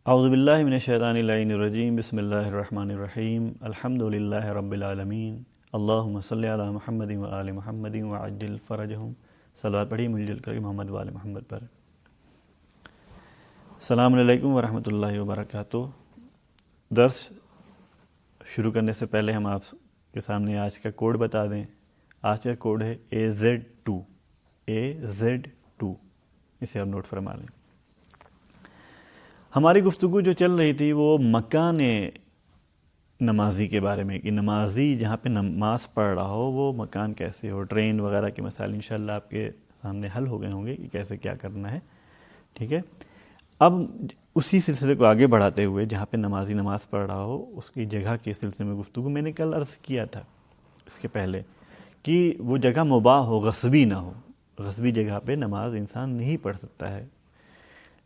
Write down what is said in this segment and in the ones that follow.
اعوذ باللہ من الشیطان اللعین الرجیم، بسم اللہ الرحمن الرحیم، الحمد للہ رب العالمین، اللہم صلی علی محمد و آل محمد وعجل فرجہم۔ صلوات پڑھی مل جل کر محمد و آل محمد پر۔ السلام علیکم ورحمۃ اللہ وبرکاتہ۔ درس شروع کرنے سے پہلے ہم آپ کے سامنے آج کا کوڈ بتا دیں۔ آج کا کوڈ ہے AZ2 AZ2، اسے آپ نوٹ فرما لیں۔ ہماری گفتگو جو چل رہی تھی وہ مکان نمازی کے بارے میں، کہ نمازی جہاں پہ نماز پڑھ رہا ہو وہ مکان کیسے ہو، ٹرین وغیرہ کے مسائل انشاءاللہ آپ کے سامنے حل ہو گئے ہوں گے کہ کیسے کیا کرنا ہے، ٹھیک ہے۔ اب اسی سلسلے کو آگے بڑھاتے ہوئے جہاں پہ نمازی نماز پڑھ رہا ہو اس کی جگہ کے سلسلے میں گفتگو میں نے کل عرض کیا تھا اس کے پہلے کہ وہ جگہ مباح ہو، غصبی نہ ہو۔ غصبی جگہ پہ نماز انسان نہیں پڑھ سکتا ہے،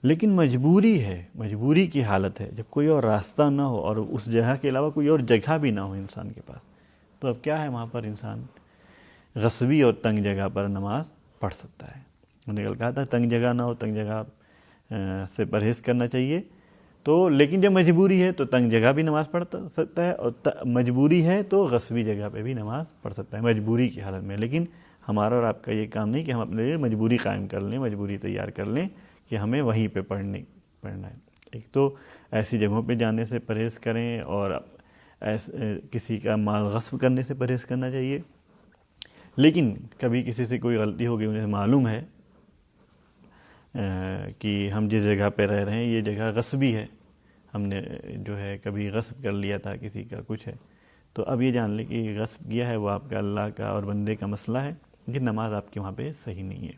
لیکن مجبوری ہے، مجبوری کی حالت ہے، جب کوئی اور راستہ نہ ہو اور اس جگہ کے علاوہ کوئی اور جگہ بھی نہ ہو انسان کے پاس، تو اب کیا ہے، وہاں پر انسان غصبی اور تنگ جگہ پر نماز پڑھ سکتا ہے۔ میں نے کل کہا تھا تنگ جگہ نہ ہو، تنگ جگہ سے پرہیز کرنا چاہیے، تو لیکن جب مجبوری ہے تو تنگ جگہ بھی نماز پڑھ سکتا ہے، اور مجبوری ہے تو غصبی جگہ پہ بھی نماز پڑھ سکتا ہے مجبوری کی حالت میں۔ لیکن ہمارا اور آپ کا یہ کام نہیں کہ ہم اپنے لیے مجبوری قائم کر لیں، مجبوری تیار کر لیں کہ ہمیں وہیں پہ پڑھنا ہے۔ ایک تو ایسی جگہوں پہ جانے سے پرہیز کریں، اور کسی کا مال غصب کرنے سے پرہیز کرنا چاہیے۔ لیکن کبھی کسی سے کوئی غلطی ہو گئی، انہیں معلوم ہے کہ ہم جس جگہ پہ رہ رہے ہیں یہ جگہ غصبی ہے، ہم نے جو ہے کبھی غصب کر لیا تھا کسی کا کچھ ہے، تو اب یہ جان لیں کہ غصب کیا ہے وہ آپ کا اللہ کا اور بندے کا مسئلہ ہے، لیکن نماز آپ کی وہاں پہ صحیح نہیں ہے،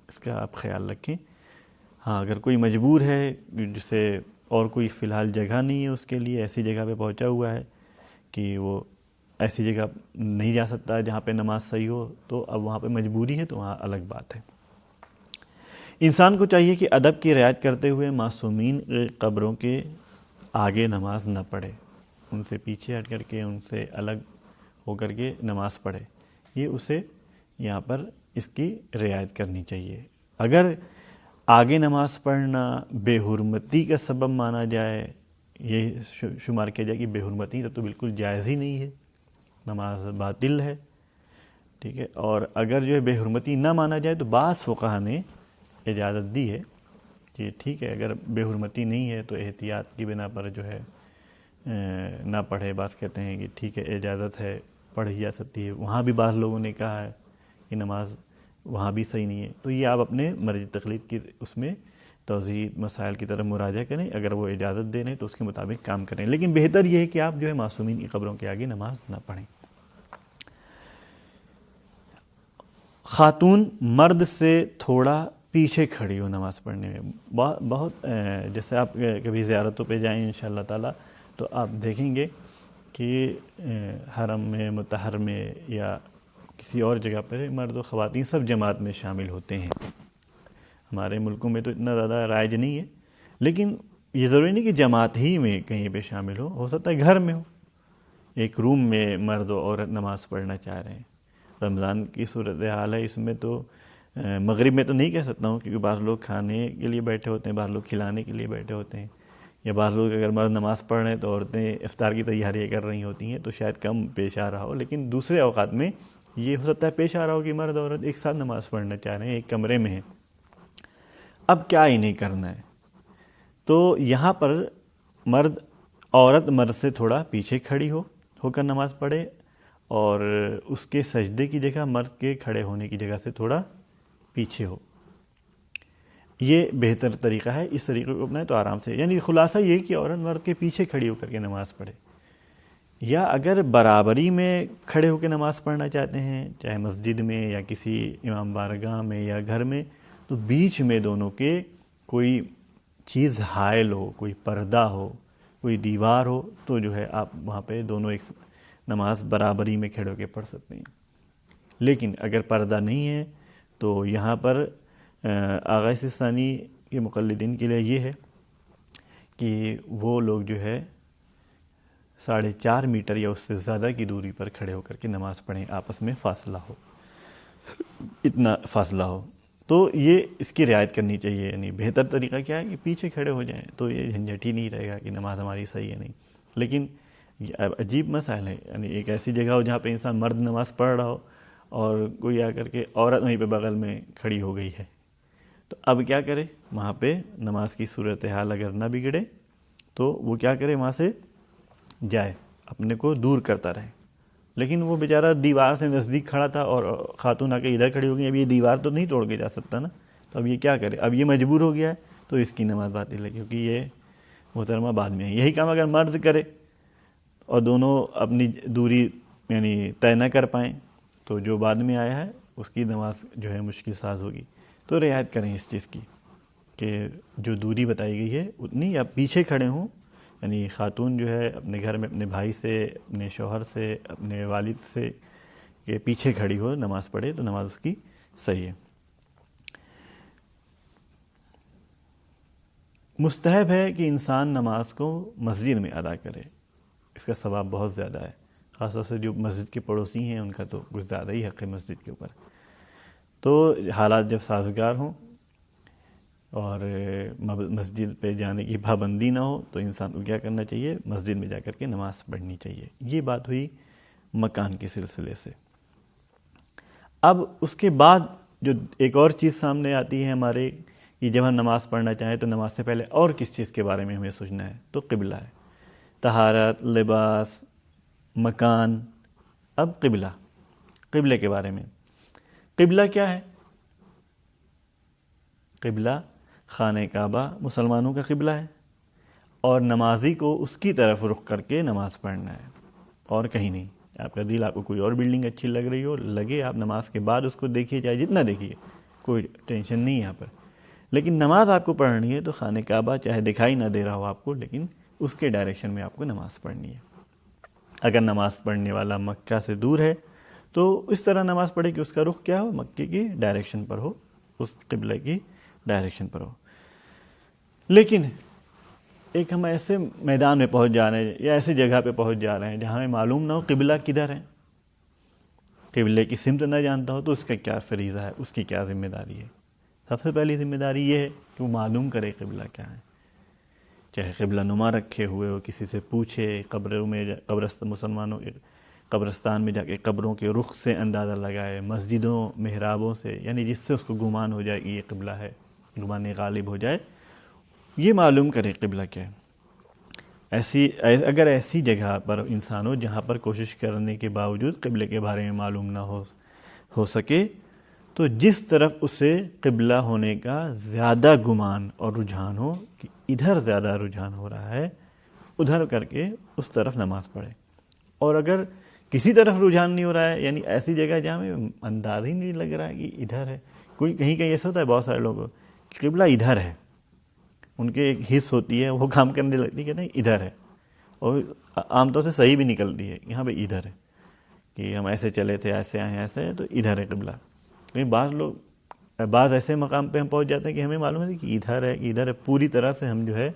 اس کا آپ خیال رکھیں۔ ہاں، اگر کوئی مجبور ہے جسے اور کوئی فی الحال جگہ نہیں ہے اس کے لیے، ایسی جگہ پہ پہنچا ہوا ہے کہ وہ ایسی جگہ نہیں جا سکتا جہاں پہ نماز صحیح ہو، تو اب وہاں پہ مجبوری ہے تو وہاں الگ بات ہے۔ انسان کو چاہیے کہ ادب کی رعایت کرتے ہوئے معصومین قبروں کے آگے نماز نہ پڑھے، ان سے پیچھے ہٹ کر کے، ان سے الگ ہو کر کے نماز پڑھے، یہ اسے یہاں پر اس کی رعایت کرنی چاہیے۔ اگر آگے نماز پڑھنا بے حرمتی کا سبب مانا جائے، یہ شمار کیا جائے کہ بے حرمتی تو بالکل جائز ہی نہیں ہے، نماز باطل ہے، ٹھیک ہے۔ اور اگر جو ہے بے حرمتی نہ مانا جائے تو بعض فقہا نے اجازت دی ہے کہ ٹھیک ہے، اگر بے حرمتی نہیں ہے تو احتیاط کی بنا پر جو ہے نہ پڑھے۔ بعض کہتے ہیں کہ ٹھیک ہے اجازت ہے، پڑھی جا سکتی ہے۔ وہاں بھی بعض لوگوں نے کہا ہے کہ نماز وہاں بھی صحیح نہیں ہے، تو یہ آپ اپنے مرجع تقلید کی اس میں توضیح مسائل کی طرف مراجعہ کریں، اگر وہ اجازت دے رہے ہیں تو اس کے مطابق کام کریں، لیکن بہتر یہ ہے کہ آپ جو ہے معصومین کی قبروں کے آگے نماز نہ پڑھیں۔ خاتون مرد سے تھوڑا پیچھے کھڑی ہو نماز پڑھنے میں، بہت جیسے آپ کبھی زیارتوں پہ جائیں انشاءاللہ تعالی تو آپ دیکھیں گے کہ حرم میں، مطہر میں یا کسی اور جگہ پر مرد و خواتین سب جماعت میں شامل ہوتے ہیں۔ ہمارے ملکوں میں تو اتنا زیادہ رائج نہیں ہے، لیکن یہ ضروری نہیں کہ جماعت ہی میں کہیں پہ شامل ہو سکتا ہے گھر میں ہو، ایک روم میں مرد و عورت نماز پڑھنا چاہ رہے ہیں۔ رمضان کی صورتحال ہے، اس میں تو مغرب میں تو نہیں کہہ سکتا ہوں کیونکہ بعض لوگ کھانے کے لیے بیٹھے ہوتے ہیں، بعض لوگ کھلانے کے لیے بیٹھے ہوتے ہیں، یا بعض لوگ اگر مرد نماز پڑھ رہے ہیں تو عورتیں افطار کی تیاریاں کر رہی ہوتی ہیں، تو شاید کم پیش آ رہا ہو، لیکن دوسرے اوقات میں یہ ہو سکتا ہے پیش آ رہا ہو کہ مرد اور عورت ایک ساتھ نماز پڑھنا چاہ رہے ہیں، ایک کمرے میں ہیں۔ اب کیا انہیں کرنا ہے؟ تو یہاں پر عورت مرد سے تھوڑا پیچھے کھڑی ہو کر نماز پڑھے، اور اس کے سجدے کی جگہ مرد کے کھڑے ہونے کی جگہ سے تھوڑا پیچھے ہو، یہ بہتر طریقہ ہے۔ اس طریقے کو اپنائیں تو آرام سے، یعنی خلاصہ یہ کہ عورت مرد کے پیچھے کھڑی ہو کر کے نماز پڑھے، یا اگر برابری میں کھڑے ہو کے نماز پڑھنا چاہتے ہیں، چاہے مسجد میں یا کسی امام بارگاہ میں یا گھر میں، تو بیچ میں دونوں کے کوئی چیز حائل ہو، کوئی پردہ ہو، کوئی دیوار ہو، تو جو ہے آپ وہاں پہ دونوں ایک نماز برابری میں کھڑے ہو کے پڑھ سکتے ہیں۔ لیکن اگر پردہ نہیں ہے تو یہاں پر آغا سستانی کے مقلدین کے لیے یہ ہے کہ وہ لوگ جو ہے 4.5 میٹر یا اس سے زیادہ کی دوری پر کھڑے ہو کر کے نماز پڑھیں، آپس میں فاصلہ ہو، اتنا فاصلہ ہو۔ تو یہ اس کی رعایت کرنی چاہیے، یعنی بہتر طریقہ کیا ہے کہ پیچھے کھڑے ہو جائیں، تو یہ جھنجھٹ ہی نہیں رہے گا کہ نماز ہماری صحیح ہے نہیں۔ لیکن عجیب مسائل ہے، یعنی ایک ایسی جگہ ہو جہاں پہ انسان مرد نماز پڑھ رہا ہو اور کوئی آ کر کے عورت وہیں پہ بغل میں کھڑی ہو گئی ہے، تو اب کیا کرے؟ وہاں پہ نماز کی صورتحال اگر نہ بگڑے تو وہ کیا کرے؟ وہاں سے جائے، اپنے کو دور کرتا رہے۔ لیکن وہ بیچارہ دیوار سے نزدیک کھڑا تھا اور خاتون آ کے ادھر کھڑی ہو گئی، اب یہ دیوار تو نہیں توڑ کے جا سکتا نا، تو اب یہ کیا کرے؟ اب یہ مجبور ہو گیا ہے، تو اس کی نماز باطل ہے، کیونکہ یہ محترمہ بعد میں ہے۔ یہی کام اگر مرد کرے اور دونوں اپنی دوری یعنی طے نہ کر پائیں تو جو بعد میں آیا ہے اس کی نماز جو ہے مشکل ساز ہوگی۔ تو رعایت کریں اس چیز کی کہ جو دوری بتائی گئی ہے اتنی، یا پیچھے کھڑے ہوں، یعنی خاتون جو ہے اپنے گھر میں اپنے بھائی سے، اپنے شوہر سے، اپنے والد سے کہ پیچھے کھڑی ہو نماز پڑھے تو نماز اس کی صحیح ہے۔ مستحب ہے کہ انسان نماز کو مسجد میں ادا کرے، اس کا ثواب بہت زیادہ ہے، خاص طور سے جو مسجد کے پڑوسی ہیں ان کا تو کچھ زیادہ ہی حق ہے مسجد کے اوپر۔ تو حالات جب سازگار ہوں اور مسجد پہ جانے کی پابندی نہ ہو تو انسان کو کیا کرنا چاہیے؟ مسجد میں جا کر کے نماز پڑھنی چاہیے۔ یہ بات ہوئی مکان کے سلسلے سے۔ اب اس کے بعد جو ایک اور چیز سامنے آتی ہے ہمارے کہ جب ہم نماز پڑھنا چاہیں تو نماز سے پہلے اور کس چیز کے بارے میں ہمیں سوچنا ہے؟ تو قبلہ ہے، طہارت، لباس، مکان۔ اب قبلے کے بارے میں، قبلہ کیا ہے؟ قبلہ خانہ کعبہ مسلمانوں کا قبلہ ہے، اور نمازی کو اس کی طرف رخ کر کے نماز پڑھنا ہے، اور کہیں نہیں۔ آپ کا دل، آپ کو کوئی اور بلڈنگ اچھی لگ رہی ہو، لگے، آپ نماز کے بعد اس کو دیکھیے، چاہے جتنا دیکھیے، کوئی ٹینشن نہیں ہے یہاں پر۔ لیکن نماز آپ کو پڑھنی ہے تو خانہ کعبہ چاہے دکھائی نہ دے رہا ہو آپ کو، لیکن اس کے ڈائریکشن میں آپ کو نماز پڑھنی ہے۔ اگر نماز پڑھنے والا مکہ سے دور ہے تو اس طرح نماز پڑھے کہ اس کا رخ کیا ہو؟ مکے کی ڈائریکشن پر ہو، اس قبلے کی ڈائریکشن پر ہو۔ لیکن ایک ہم ایسے میدان میں پہنچ جا رہے ہیں یا ایسی جگہ پہ پہنچ جا رہے ہیں جہاں ہمیں معلوم نہ ہو قبلہ کدھر ہے، قبلے کی سمت نہ جانتا ہو، تو اس کا کیا فریضہ ہے، اس کی کیا ذمہ داری ہے؟ سب سے پہلی ذمہ داری یہ ہے کہ وہ معلوم کرے قبلہ کیا ہے، چاہے قبلہ نما رکھے ہوئے ہو، کسی سے پوچھے، قبروں میں مسلمانوں کے قبرستان میں جا کے قبروں کے رخ سے اندازہ لگائے، مسجدوں محرابوں سے، یعنی جس سے اس کو گمان ہو جائے کہ یہ قبلہ ہے، گمان غالب ہو جائے، یہ معلوم کرے قبلہ کیا ہے۔ اگر ایسی جگہ پر انسان ہو جہاں پر کوشش کرنے کے باوجود قبلے کے بارے میں معلوم نہ ہو سکے، تو جس طرف اسے قبلہ ہونے کا زیادہ گمان اور رجحان ہو کہ ادھر زیادہ رجحان ہو رہا ہے، ادھر کر کے اس طرف نماز پڑھے۔ اور اگر کسی طرف رجحان نہیں ہو رہا ہے، یعنی ایسی جگہ جہاں میں انداز ہی نہیں لگ رہا ہے کہ ادھر ہے، کوئی کہیں ایسا ہوتا ہے بہت سارے لوگوں کہ قبلہ ادھر ہے، ان کے ایک حص ہوتی ہے وہ کام کرنے لگتی ہے کہ نہیں ادھر ہے، اور عام طور سے صحیح بھی نکلتی ہے، یہاں پہ ادھر ہے، کہ ہم ایسے چلے تھے، ایسے آئے، ایسے ہیں، تو ادھر ہے قبلہ۔ لیکن بعض ایسے مقام پہ ہم پہنچ جاتے ہیں کہ ہمیں معلوم ہے کہ ادھر ہے، کہ ادھر ہے، پوری طرح سے ہم جو ہے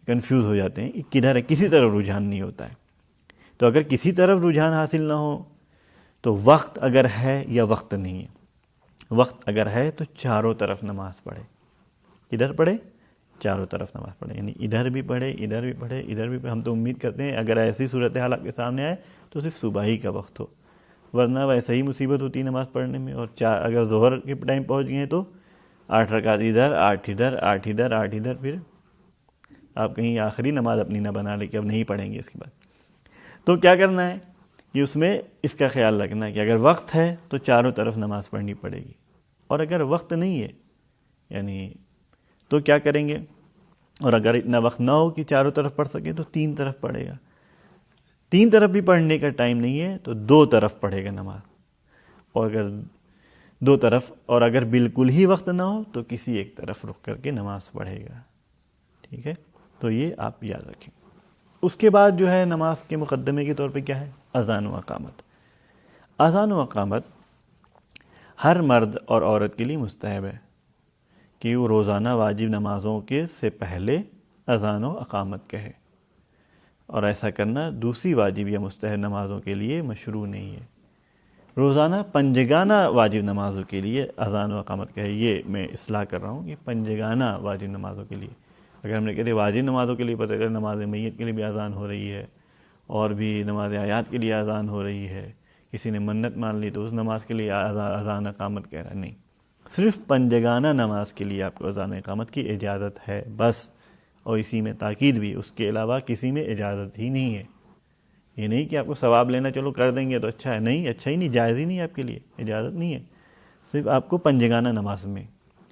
کنفیوز ہو جاتے ہیں کہ کدھر ہے، کسی طرف رجحان نہیں ہوتا ہے۔ تو اگر کسی طرف رجحان حاصل نہ ہو تو وقت اگر ہے یا وقت نہیں ہے، وقت اگر ہے تو چاروں طرف نماز پڑھے۔ ادھر پڑھے، چاروں طرف نماز پڑھے، یعنی ادھر بھی پڑھے، ادھر بھی پڑھے، ادھر بھی پڑھے۔ ہم تو امید کرتے ہیں اگر ایسی صورتحال آپ کے سامنے آئے تو صرف صبح ہی کا وقت ہو، ورنہ ویسے ہی مصیبت ہوتی ہے نماز پڑھنے میں۔ اور اگر ظہر کے ٹائم پہنچ گئے ہیں تو 8 رکعت ادھر، 8 ادھر، 8 ادھر، 8 ادھر، پھر آپ کہیں آخری نماز اپنی نہ بنا لے کہ اب نہیں پڑھیں گے اس کے بعد۔ تو کیا کرنا ہے کہ اس میں اس کا خیال رکھنا ہے کہ اگر وقت ہے تو چاروں طرف نماز پڑھنی پڑے گی، اور اگر وقت نہیں ہے یعنی تو کیا کریں گے، اور اگر اتنا وقت نہ ہو کہ چاروں طرف پڑھ سکیں تو 3 طرف پڑھے گا۔ 3 طرف بھی پڑھنے کا ٹائم نہیں ہے تو 2 طرف پڑھے گا نماز، اور اگر 2 طرف اور اگر بالکل ہی وقت نہ ہو تو کسی ایک طرف رک کر کے نماز پڑھے گا. ٹھیک ہے، تو یہ آپ یاد رکھیں. اس کے بعد جو ہے نماز کے مقدمے کے طور پہ کیا ہے؟ اذان و اقامت. اذان و اقامت ہر مرد اور عورت کے لیے مستحب ہے کہ وہ روزانہ واجب نمازوں کے سے پہلے اذان و اقامت کہے، اور ایسا کرنا دوسری واجب یا مستحب نمازوں کے لیے مشروع نہیں ہے. روزانہ پنجگانہ واجب نمازوں کے لیے اذان و اقامت کہے. یہ میں اصلاح کر رہا ہوں کہ پنجگانہ واجب نمازوں کے لیے. اگر ہم نے کہتے واجب نمازوں کے لیے پتہ چلا نماز میت کے لیے بھی اذان ہو رہی ہے، اور بھی نماز آیات کے لیے اذان ہو رہی ہے، کسی نے منت مان لی تو اس نماز کے لیے اذان اقامت کہہ رہا ہے، نہیں. صرف پنجگانہ نماز کے لیے آپ کو اذان اقامت کی اجازت ہے بس، اور اسی میں تاکید بھی، اس کے علاوہ کسی میں اجازت ہی نہیں ہے. یہ نہیں کہ آپ کو ثواب لینا چلو کر دیں گے تو اچھا ہے، نہیں، اچھا ہی نہیں، جائز ہی نہیں ہے، آپ کے لیے اجازت نہیں ہے. صرف آپ کو پنجگانہ نماز میں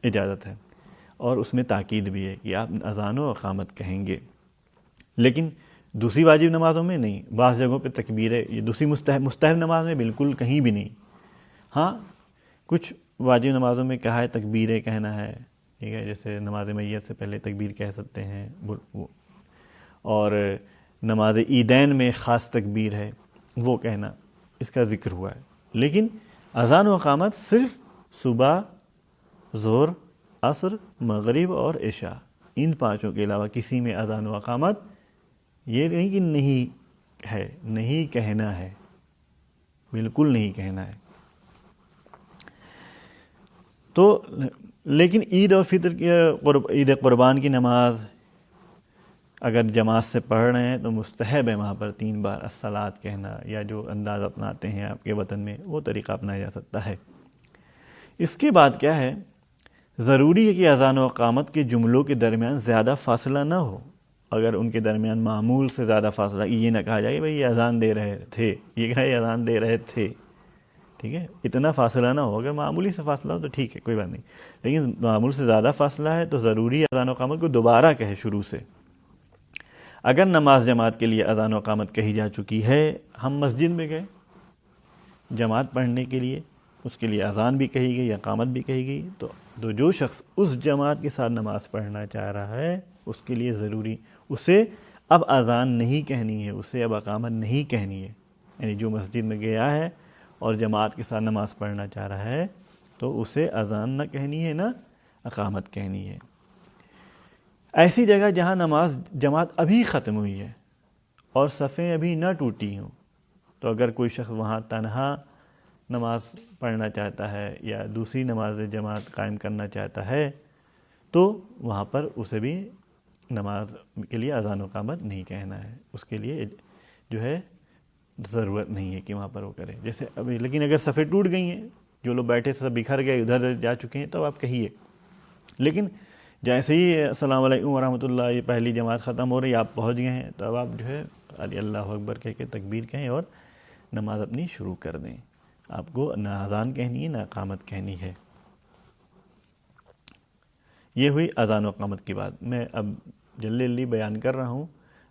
اجازت ہے، اور اس میں تاکید بھی ہے کہ آپ اذان و اقامت کہیں گے. لیکن دوسری واجب نمازوں میں نہیں. بعض جگہوں پہ تکبیر ہے، یہ دوسری مستحب نماز میں بالکل کہیں بھی نہیں. ہاں کچھ واجب نمازوں میں کہا ہے تکبیریں کہنا ہے، ٹھیک ہے، جیسے نماز میت سے پہلے تکبیر کہہ سکتے ہیں، اور نماز عیدین میں خاص تکبیر ہے وہ کہنا، اس کا ذکر ہوا ہے. لیکن اذان و اقامت صرف صبح، ظہر، عصر، مغرب اور عشاء، ان 5 کے علاوہ کسی میں اذان و اقامت یہ نہیں کہ نہیں ہے، نہیں کہنا ہے، بالکل نہیں کہنا ہے. تو لیکن عید اور فطر کی عید قربان کی نماز اگر جماعت سے پڑھ رہے ہیں تو مستحب ہے وہاں پر 3 بار الصلاۃ کہنا، یا جو انداز اپناتے ہیں آپ کے وطن میں وہ طریقہ اپنایا جا سکتا ہے. اس کے بعد کیا ہے؟ ضروری ہے کہ اذان و اقامت کے جملوں کے درمیان زیادہ فاصلہ نہ ہو. اگر ان کے درمیان معمول سے زیادہ فاصلہ، یہ نہ کہا جائے بھائی یہ اذان دے رہے تھے، یہ کہا یہ اذان دے رہے تھے، ٹھیک ہے، اتنا فاصلہ نہ ہو. اگر معمولی سے فاصلہ ہو تو ٹھیک ہے، کوئی بات نہیں، لیکن معمول سے زیادہ فاصلہ ہے تو ضروری ہے اذان و اقامت کو دوبارہ کہے شروع سے. اگر نماز جماعت کے لیے اذان و اقامت کہی جا چکی ہے، ہم مسجد میں گئے جماعت پڑھنے کے لیے، اس کے لیے اذان بھی کہی گئی، اقامت بھی کہی گئی، تو جو شخص اس جماعت کے ساتھ نماز پڑھنا چاہ رہا ہے اس کے لیے ضروری، اسے اب اذان نہیں کہنی ہے، اسے اب اقامت نہیں کہنی ہے. یعنی جو مسجد میں گیا ہے اور جماعت کے ساتھ نماز پڑھنا چاہ رہا ہے تو اسے اذان نہ کہنی ہے نہ اقامت کہنی ہے. ایسی جگہ جہاں نماز جماعت ابھی ختم ہوئی ہے اور صفیں ابھی نہ ٹوٹی ہوں، تو اگر کوئی شخص وہاں تنہا نماز پڑھنا چاہتا ہے یا دوسری نماز جماعت قائم کرنا چاہتا ہے تو وہاں پر اسے بھی نماز کے لیے اذان و اقامت نہیں کہنا ہے. اس کے لیے جو ہے ضرورت نہیں ہے کہ وہاں پر وہ کرے. جیسے ابھی لیکن اگر صفیں ٹوٹ گئی ہیں، جو لوگ بیٹھے سب بکھر گئے، ادھر جا چکے ہیں، تو آپ کہیے. لیکن جیسے ہی السلام علیکم ورحمۃ اللہ، یہ پہلی جماعت ختم ہو رہی، آپ پہنچ گئے ہیں، تو اب آپ جو ہے اللہ اکبر کہہ کے تکبیر کہیں اور نماز اپنی شروع کر دیں. آپ کو نہ اذان کہنی ہے نہ اقامت کہنی ہے. یہ ہوئی اذان و اقامت کی بات. میں اب جلدی جلدی بیان کر رہا ہوں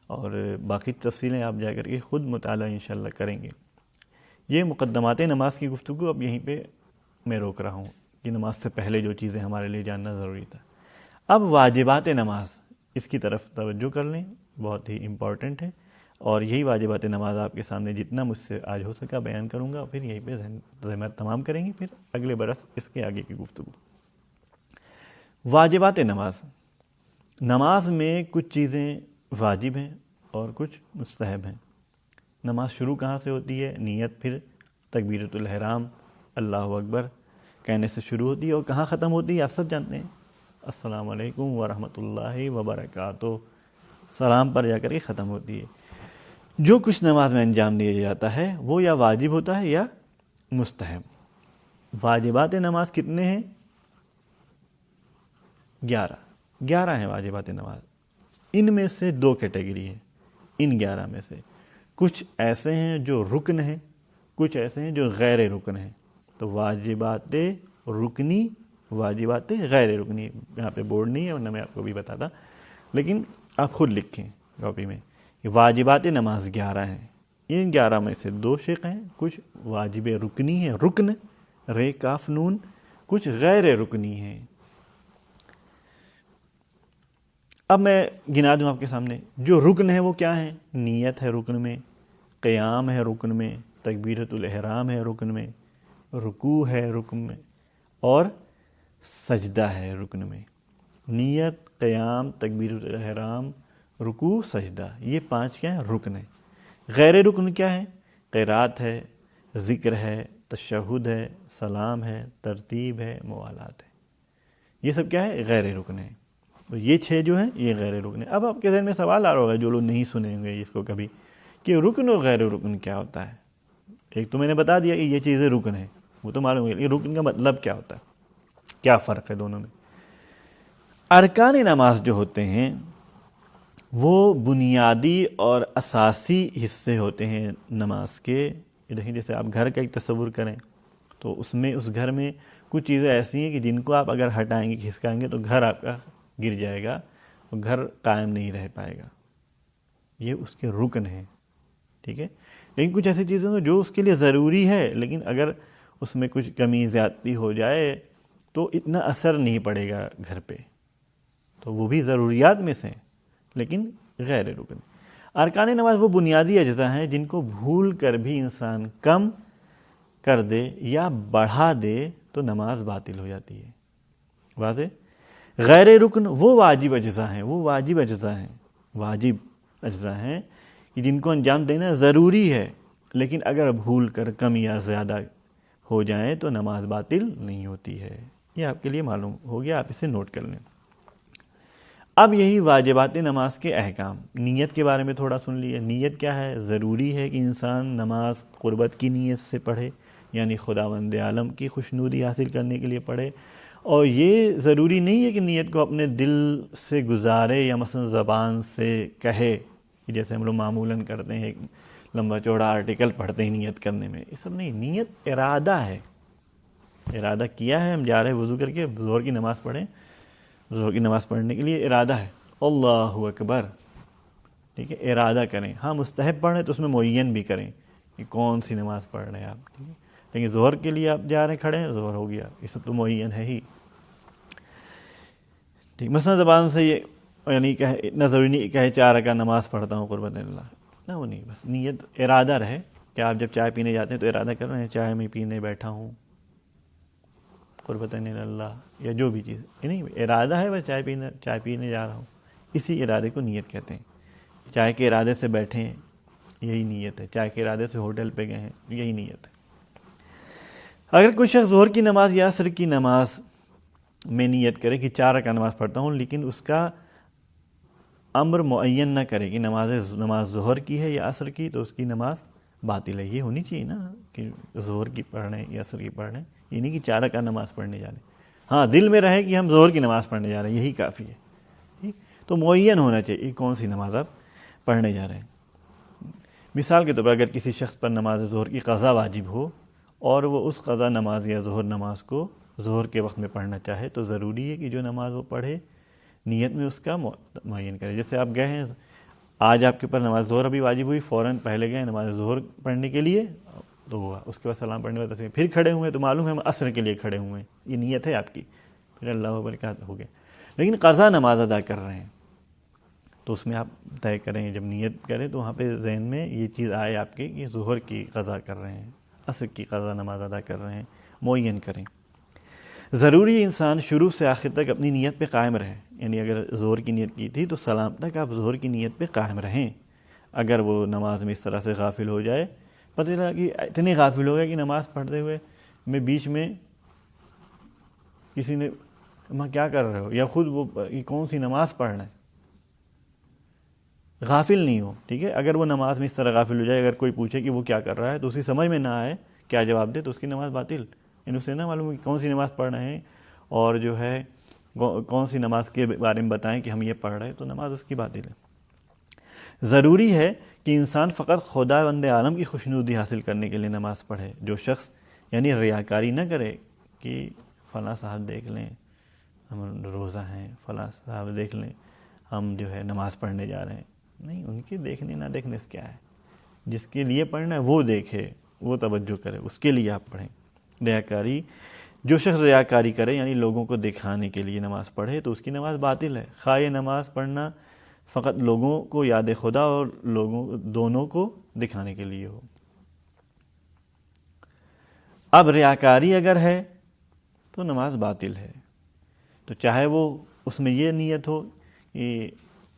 اور باقی تفصیلیں آپ جا کر کے خود مطالعہ انشاءاللہ کریں گے. یہ مقدمات نماز کی گفتگو اب یہیں پہ میں روک رہا ہوں کہ نماز سے پہلے جو چیزیں ہمارے لیے جاننا ضروری تھا. اب واجبات نماز، اس کی طرف توجہ کر لیں، بہت ہی امپورٹنٹ ہے. اور یہی واجبات نماز آپ کے سامنے جتنا مجھ سے آج ہو سکا بیان کروں گا، پھر یہیں پہ ذہنیت تمام کریں گے، پھر اگلے برس اس کے آگے کی گفتگو. واجبات نماز. نماز میں کچھ چیزیں واجب ہیں اور کچھ مستحب ہیں. نماز شروع کہاں سے ہوتی ہے؟ نیت، پھر تکبیرۃ الحرام، اللہ اکبر کہنے سے شروع ہوتی ہے، اور کہاں ختم ہوتی ہے آپ سب جانتے ہیں، السلام علیکم ورحمۃ اللہ وبرکاتہ، سلام پر جا کر کے ختم ہوتی ہے. جو کچھ نماز میں انجام دیا جاتا ہے وہ یا واجب ہوتا ہے یا مستحب. واجبات نماز کتنے ہیں؟ 11 ہیں واجبات نماز. ان میں سے 2 کیٹیگری ہیں. ان 11 میں سے کچھ ایسے ہیں جو رکن ہیں، کچھ ایسے ہیں جو غیر رکن ہیں. تو واجبات رکنی، واجبات غیر رکنی، یہاں پہ بورڈ نہیں ہے ورنہ میں آپ کو بھی بتاتا، لیکن آپ خود لکھیں کاپی میں. واجبات نماز 11 ہیں. ان 11 میں سے 2 شق ہیں، کچھ واجب رکنی ہیں، رکن رے کاف نون، کچھ غیر رکنی ہیں۔ اب میں گنا دوں آپ کے سامنے، جو رکن ہے وہ کیا ہے؟ نیت ہے رکن میں، قیام ہے رکن میں، تکبیرۃ الاحرام ہے رکن میں، رکوع ہے رکن میں، اور سجدہ ہے رکن میں۔ نیت، قیام، تکبیرۃ الاحرام، رکوع، سجدہ، یہ 5 کیا ہیں؟ رکن ہیں۔ غیر رکن کیا ہے؟ قرات ہے، ذکر ہے، تشہد ہے، سلام ہے، ترتیب ہے، موالات ہے، یہ سب کیا ہے؟ غیر رکن ہے۔ تو یہ 6 جو ہیں یہ غیر رکن ہے۔ اب آپ کے ذہن میں سوال آ رہا ہوگا جو لوگ نہیں سنے ہوں گے اس کو کبھی، کہ رکن اور غیر رکن کیا ہوتا ہے؟ ایک تو میں نے بتا دیا کہ یہ چیزیں رکن ہیں، وہ تو معلوم ہے، یہ رکن کا مطلب کیا ہوتا ہے، کیا فرق ہے دونوں میں؟ ارکان نماز جو ہوتے ہیں وہ بنیادی اور اساسی حصے ہوتے ہیں نماز کے۔ یہ دیکھیں، جیسے آپ گھر کا ایک تصور کریں تو اس گھر میں کچھ چیزیں ایسی ہیں کہ جن کو آپ اگر ہٹائیں گے، کھسکائیں گے تو گھر آپ کا گر جائے گا اور گھر قائم نہیں رہ پائے گا، یہ اس کے رکن ہیں، ٹھیک ہے۔ لیکن کچھ ایسی چیزیں ہیں جو اس کے لیے ضروری ہے، لیکن اگر اس میں کچھ کمی زیادتی ہو جائے تو اتنا اثر نہیں پڑے گا گھر پہ، تو وہ بھی ضروریات میں سے ہیں لیکن غیر رکن۔ ارکان نماز وہ بنیادی اجزاء ہیں جن کو بھول کر بھی انسان کم کر دے یا بڑھا دے تو نماز باطل ہو جاتی ہے، واضح؟ غیر رکن وہ واجب اجزاء ہیں، واجب اجزاء ہیں کہ جن کو انجام دینا ضروری ہے، لیکن اگر بھول کر کم یا زیادہ ہو جائیں تو نماز باطل نہیں ہوتی ہے۔ یہ آپ کے لیے معلوم ہو گیا، آپ اسے نوٹ کر لیں۔ اب یہی واجبات نماز کے احکام، نیت کے بارے میں تھوڑا سن لیے۔ نیت کیا ہے؟ ضروری ہے کہ انسان نماز قربت کی نیت سے پڑھے، یعنی خداوند عالم کی خوشنودی حاصل کرنے کے لیے پڑھے، اور یہ ضروری نہیں ہے کہ نیت کو اپنے دل سے گزارے یا مثلا زبان سے کہے، جیسے ہم لوگ معمولاً کرتے ہیں، ایک لمبا چوڑا آرٹیکل پڑھتے ہیں نیت کرنے میں، یہ سب نہیں۔ نیت ارادہ ہے، ارادہ کیا ہے ہم جا رہے ہیں وضو کر کے ظہر کی نماز پڑھیں، ظہر کی نماز پڑھنے کے لیے ارادہ ہے، اللہ اکبر، ٹھیک ہے، ارادہ کریں۔ ہاں مستحب پڑھ رہے ہیں تو اس میں معین بھی کریں کہ کون سی نماز پڑھ رہے ہیں آپ، ٹھیک ہے، لیکن ظہر کے لیے آپ جا رہے ہیں، کھڑے ہیں، ظہر ہو گیا، یہ سب تو معین ہے ہی، ٹھیک۔ مثلا زبان سے یہ یعنی کہ اتنا ضروری نہیں کہ 4 رکعت نماز پڑھتا ہوں قربت اللہ، نہ، وہ نہیں، بس نیت ارادہ رہے کہ آپ جب چائے پینے جاتے ہیں تو ارادہ کر رہے ہیں چائے میں پینے بیٹھا ہوں قربت اللہ، یا جو بھی چیز، یہ نہیں، ارادہ ہے بس چائے پینے جا رہا ہوں، اسی ارادے کو نیت کہتے ہیں۔ چائے کے ارادے سے بیٹھے ہیں، یہی نیت ہے، چائے کے ارادے سے ہوٹل پہ گئے ہیں، یہی نیت ہے۔ اگر کوئی شخص ظہر کی نماز یا عصر کی نماز میں نیت کرے کہ 4 رکعت نماز پڑھتا ہوں، لیکن اس کا امر معین نہ کرے کہ نماز ظہر کی ہے یا عصر کی، تو اس کی نماز باطل ہے۔ یہ ہونی چاہیے نا کہ ظہر کی پڑھ رہے ہیں یا عصر کی پڑھ رہے ہیں، یہ نہیں کہ 4 رکعت نماز پڑھنے جا رہے ہیں۔ ہاں دل میں رہے کہ ہم ظہر کی نماز پڑھنے جا رہے ہیں، یہی کافی ہے، ٹھیک۔ تو معین ہونا چاہیے کون سی نماز آپ پڑھنے جا رہے ہیں۔ مثال کے طور پر اگر کسی شخص پر نماز ظہر کی قضا واجب ہو اور وہ اس قضا نماز یا ظہر نماز کو ظہر کے وقت میں پڑھنا چاہے، تو ضروری ہے کہ جو نماز وہ پڑھے نیت میں اس کا معین کرے۔ جیسے آپ گئے ہیں، آج آپ کے پر نماز ظہر ابھی واجب ہوئی، فوراً پہلے گئے نماز ظہر پڑھنے کے لیے، تو ہوا، اس کے بعد سلام پڑھنے کے بعد پھر کھڑے ہوئے تو معلوم ہے ہم عصر کے لیے کھڑے ہوئے ہیں، یہ نیت ہے آپ کی، پھر اللہ برکات ہو گیا۔ لیکن قضا نماز ادا کر رہے ہیں تو اس میں آپ طے کریں، جب نیت کریں تو وہاں پہ ذہن میں یہ چیز آئے آپ کے کہ ظہر کی قضا کر رہے ہیں، عصر کی قضا نماز ادا کر رہے ہیں، معین کریں۔ ضروری انسان شروع سے آخر تک اپنی نیت پہ قائم رہے، یعنی اگر ظہر کی نیت کی تھی تو سلام تک آپ ظہر کی نیت پہ قائم رہیں۔ اگر وہ نماز میں اس طرح سے غافل ہو جائے، پتہ چلا کہ اتنے غافل ہو گئے کہ نماز پڑھتے ہوئے میں بیچ میں کسی نے ماں کیا کر رہے ہو، یا خود وہ کون سی نماز پڑھ رہے ہیں، غافل نہیں ہو، ٹھیک ہے۔ اگر وہ نماز میں اس طرح غافل ہو جائے، اگر کوئی پوچھے کہ وہ کیا کر رہا ہے تو اسی سمجھ میں نہ آئے کیا جواب دے، تو اس کی نماز باطل، یعنی اسے نہ معلوم کہ کون سی نماز پڑھ رہے ہیں، اور جو ہے کون سی نماز کے بارے میں بتائیں کہ ہم یہ پڑھ رہے ہیں، تو نماز اس کی باطل ہے۔ ضروری ہے کہ انسان فقط خداوند عالم کی خوشنودی حاصل کرنے کے لیے نماز پڑھے۔ جو شخص یعنی ریاکاری نہ کرے کہ فلاں صاحب دیکھ لیں ہم روزہ ہیں، فلاں صاحب دیکھ لیں ہم جو ہے نماز پڑھنے جا رہے ہیں، نہیں، ان کے دیکھنے نہ دیکھنے سے کیا ہے، جس کے لیے پڑھنا ہے وہ دیکھے، وہ توجہ کرے، اس کے لیے آپ پڑھیں۔ ریاکاری، جو شخص ریاکاری کرے یعنی لوگوں کو دکھانے کے لیے نماز پڑھے تو اس کی نماز باطل ہے، خواہ یہ نماز پڑھنا فقط لوگوں کو یاد خدا اور لوگوں دونوں کو دکھانے کے لیے ہو۔ اب ریاکاری اگر ہے تو نماز باطل ہے، تو چاہے وہ اس میں یہ نیت ہو کہ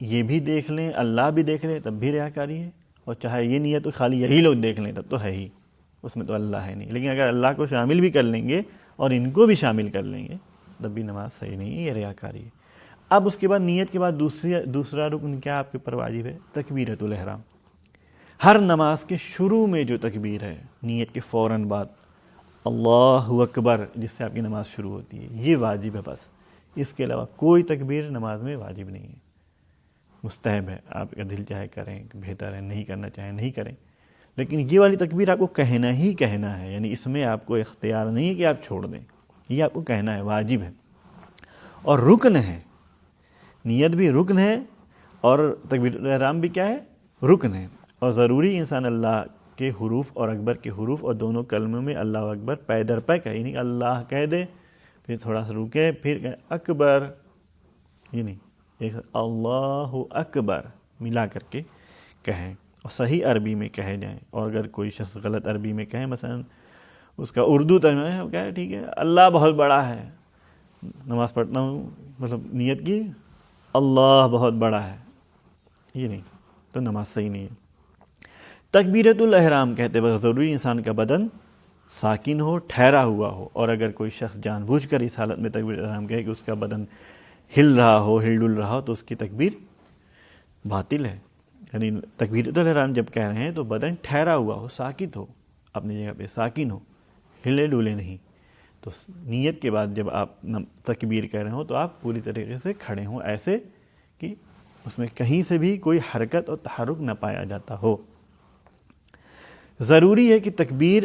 یہ بھی دیکھ لیں، اللہ بھی دیکھ لیں، تب بھی ریاکاری ہے، اور چاہے یہ نیت ہو خالی یہی لوگ دیکھ لیں، تب تو ہے ہی، اس میں تو اللہ ہے نہیں۔ لیکن اگر اللہ کو شامل بھی کر لیں گے اور ان کو بھی شامل کر لیں گے تب بھی نماز صحیح نہیں ہے، یہ ریاکاری ہے۔ اب اس کے بعد نیت کے بعد دوسرا رکن کیا آپ کے پر واجب ہے؟ تکبیرۃ الاحرام۔ ہر نماز کے شروع میں جو تکبیر ہے نیت کے فوراً بعد، اللہ اکبر، جس سے آپ کی نماز شروع ہوتی ہے، یہ واجب ہے بس۔ اس کے علاوہ کوئی تکبیر نماز میں واجب نہیں ہے، مستحب ہے، آپ کا دل چاہے کریں، بہتر ہے، نہیں کرنا چاہیں نہیں کریں، لیکن یہ والی تکبیر آپ کو کہنا ہی کہنا ہے، یعنی اس میں آپ کو اختیار نہیں ہے کہ آپ چھوڑ دیں، یہ آپ کو کہنا ہے، واجب ہے اور رکن ہے۔ نیت بھی رکن ہے اور تکبیر الاحرام بھی کیا ہے؟ رکن ہے، اور ضروری انسان اللہ کے حروف اور اکبر کے حروف اور دونوں کلموں میں اللہ اکبر پے در پے کہے، یعنی اللہ کہہ دے، پھر تھوڑا سا رکے، پھر کہے اکبر، یہ نہیں، ایک اللہ اکبر ملا کر کے کہیں اور صحیح عربی میں کہے جائیں۔ اور اگر کوئی شخص غلط عربی میں کہیں، مثلا اس کا اردو ترجمہ ہے، وہ کہے ٹھیک ہے اللہ بہت بڑا ہے، نماز پڑھتا ہوں، مطلب نیت کی اللہ بہت بڑا ہے، یہ نہیں، تو نماز صحیح نہیں ہے۔ تکبیرۃ الاحرام کہتے وقت ضروری انسان کا بدن ساکن ہو، ٹھہرا ہوا ہو، اور اگر کوئی شخص جان بوجھ کر اس حالت میں تکبیر الاحرام کہے کہ اس کا بدن ہل رہا ہو، ہل ڈل رہا ہو، تو اس کی تکبیر باطل ہے۔ یعنی تکبیرۃ الاحرام جب کہہ رہے ہیں تو بدن ٹھہرا ہوا ہو، ساکت ہو، اپنی جگہ پہ ساکن ہو، ہلے ڈولے نہیں۔ تو نیت کے بعد جب آپ تکبیر کہہ رہے ہوں تو آپ پوری طریقے سے کھڑے ہوں، ایسے کہ اس میں کہیں سے بھی کوئی حرکت اور تحرک نہ پایا جاتا ہو۔ ضروری ہے کہ تکبیر،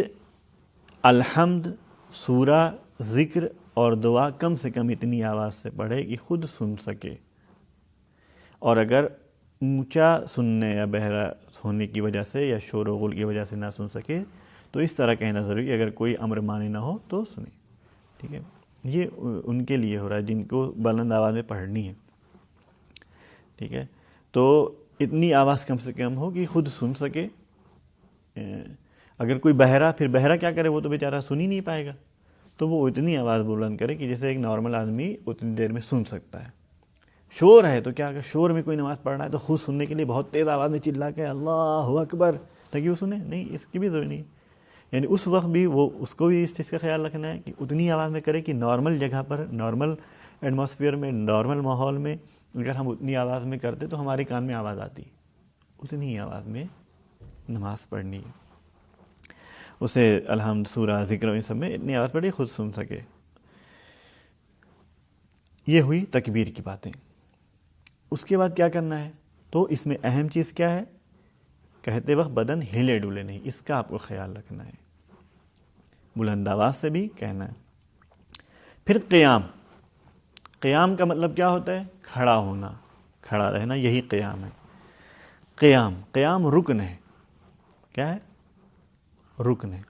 الحمد، سورہ، ذکر اور دعا کم سے کم اتنی آواز سے پڑھے کہ خود سن سکے، اور اگر اونچا سننے یا بہرا ہونے کی وجہ سے یا شور و غل کی وجہ سے نہ سن سکے تو اس طرح کہنا ضروری ہے، اگر کوئی امر مانے نہ ہو تو سنیں، ٹھیک ہے؟ یہ ان کے لیے ہو رہا ہے جن کو بلند آواز میں پڑھنی ہے، ٹھیک ہے؟ تو اتنی آواز کم سے کم ہو کہ خود سن سکے۔ اگر کوئی بہرا، پھر بہرا کیا کرے، وہ تو بیچارہ سن ہی نہیں پائے گا، تو وہ اتنی آواز بلند کرے کہ جیسے ایک نارمل آدمی اتنی دیر میں سن سکتا ہے۔ شور ہے تو کیا، اگر شور میں کوئی نماز پڑھ رہا ہے تو خود سننے کے لیے بہت تیز آواز میں چلا کے اللہ اکبر تاکہ وہ سنے، نہیں، اس کی بھی ضروری نہیں۔ یعنی اس وقت بھی وہ اس کو بھی اس چیز کا خیال رکھنا ہے کہ اتنی آواز میں کرے کہ نارمل جگہ پر، نارمل ایٹماسفیئر میں، نارمل ماحول میں اگر ہم اتنی آواز میں کرتے تو ہمارے کان میں آواز آتی، اتنی آواز میں نماز پڑھنی ہے، اسے الحمد، سورہ، ذکر ان سب میں اتنی آواز پڑھی خود سن سکے۔ یہ ہوئی تکبیر کی باتیں۔ اس کے بعد کیا کرنا ہے؟ تو اس میں اہم چیز کیا ہے؟ کہتے وقت بدن ہلے ڈولے نہیں، اس کا آپ کو خیال رکھنا ہے، بلند آواز سے بھی کہنا ہے۔ پھر قیام۔ قیام کا مطلب کیا ہوتا ہے؟ کھڑا ہونا، کھڑا رہنا، یہی قیام ہے۔ قیام رکن ہے۔ کیا ہے؟ رکن ہے۔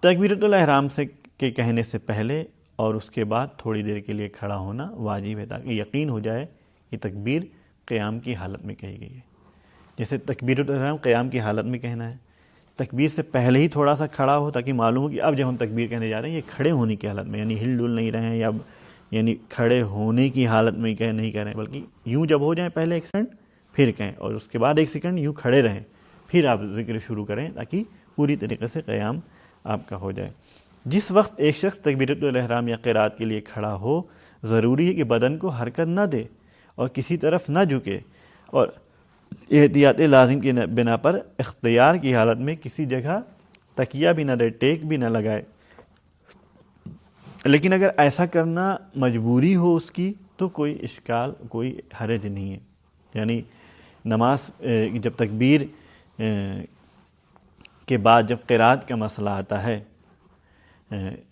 تکبیرۃ الاحرام سے کے کہنے سے پہلے اور اس کے بعد تھوڑی دیر کے لیے کھڑا ہونا واجب ہے، تاکہ یقین ہو جائے کہ تکبیر قیام کی حالت میں کہی گئی ہے۔ جیسے تکبیرۃ الاحرام قیام کی حالت میں کہنا ہے، تکبیر سے پہلے ہی تھوڑا سا کھڑا ہو تاکہ معلوم ہو کہ اب جب ہم تکبیر کہنے جا رہے ہیں یہ کھڑے ہونے کی حالت میں، یعنی ہل ڈل نہیں رہے ہیں، یا یعنی کھڑے ہونے کی حالت میں نہیں کہہ رہے ہیں، بلکہ یوں جب ہو جائیں پہلے ایک سیکنڈ پھر کہیں، اور اس کے بعد ایک سیکنڈ یوں کھڑے رہیں، پھر آپ ذکر شروع کریں تاکہ پوری طریقے سے قیام آپ کا ہو جائے۔ جس وقت ایک شخص تکبیرۃ الاحرام یا قرات کے لیے کھڑا ہو، ضروری ہے کہ بدن کو حرکت نہ دے اور کسی طرف نہ جھکے، اور احتیاط لازم کی بنا پر اختیار کی حالت میں کسی جگہ تکیہ بھی نہ دے، ٹیک بھی نہ لگائے۔ لیکن اگر ایسا کرنا مجبوری ہو اس کی تو کوئی اشکال، کوئی حرج نہیں ہے۔ یعنی نماز جب تکبیر کے بعد جب قرات کا مسئلہ آتا ہے،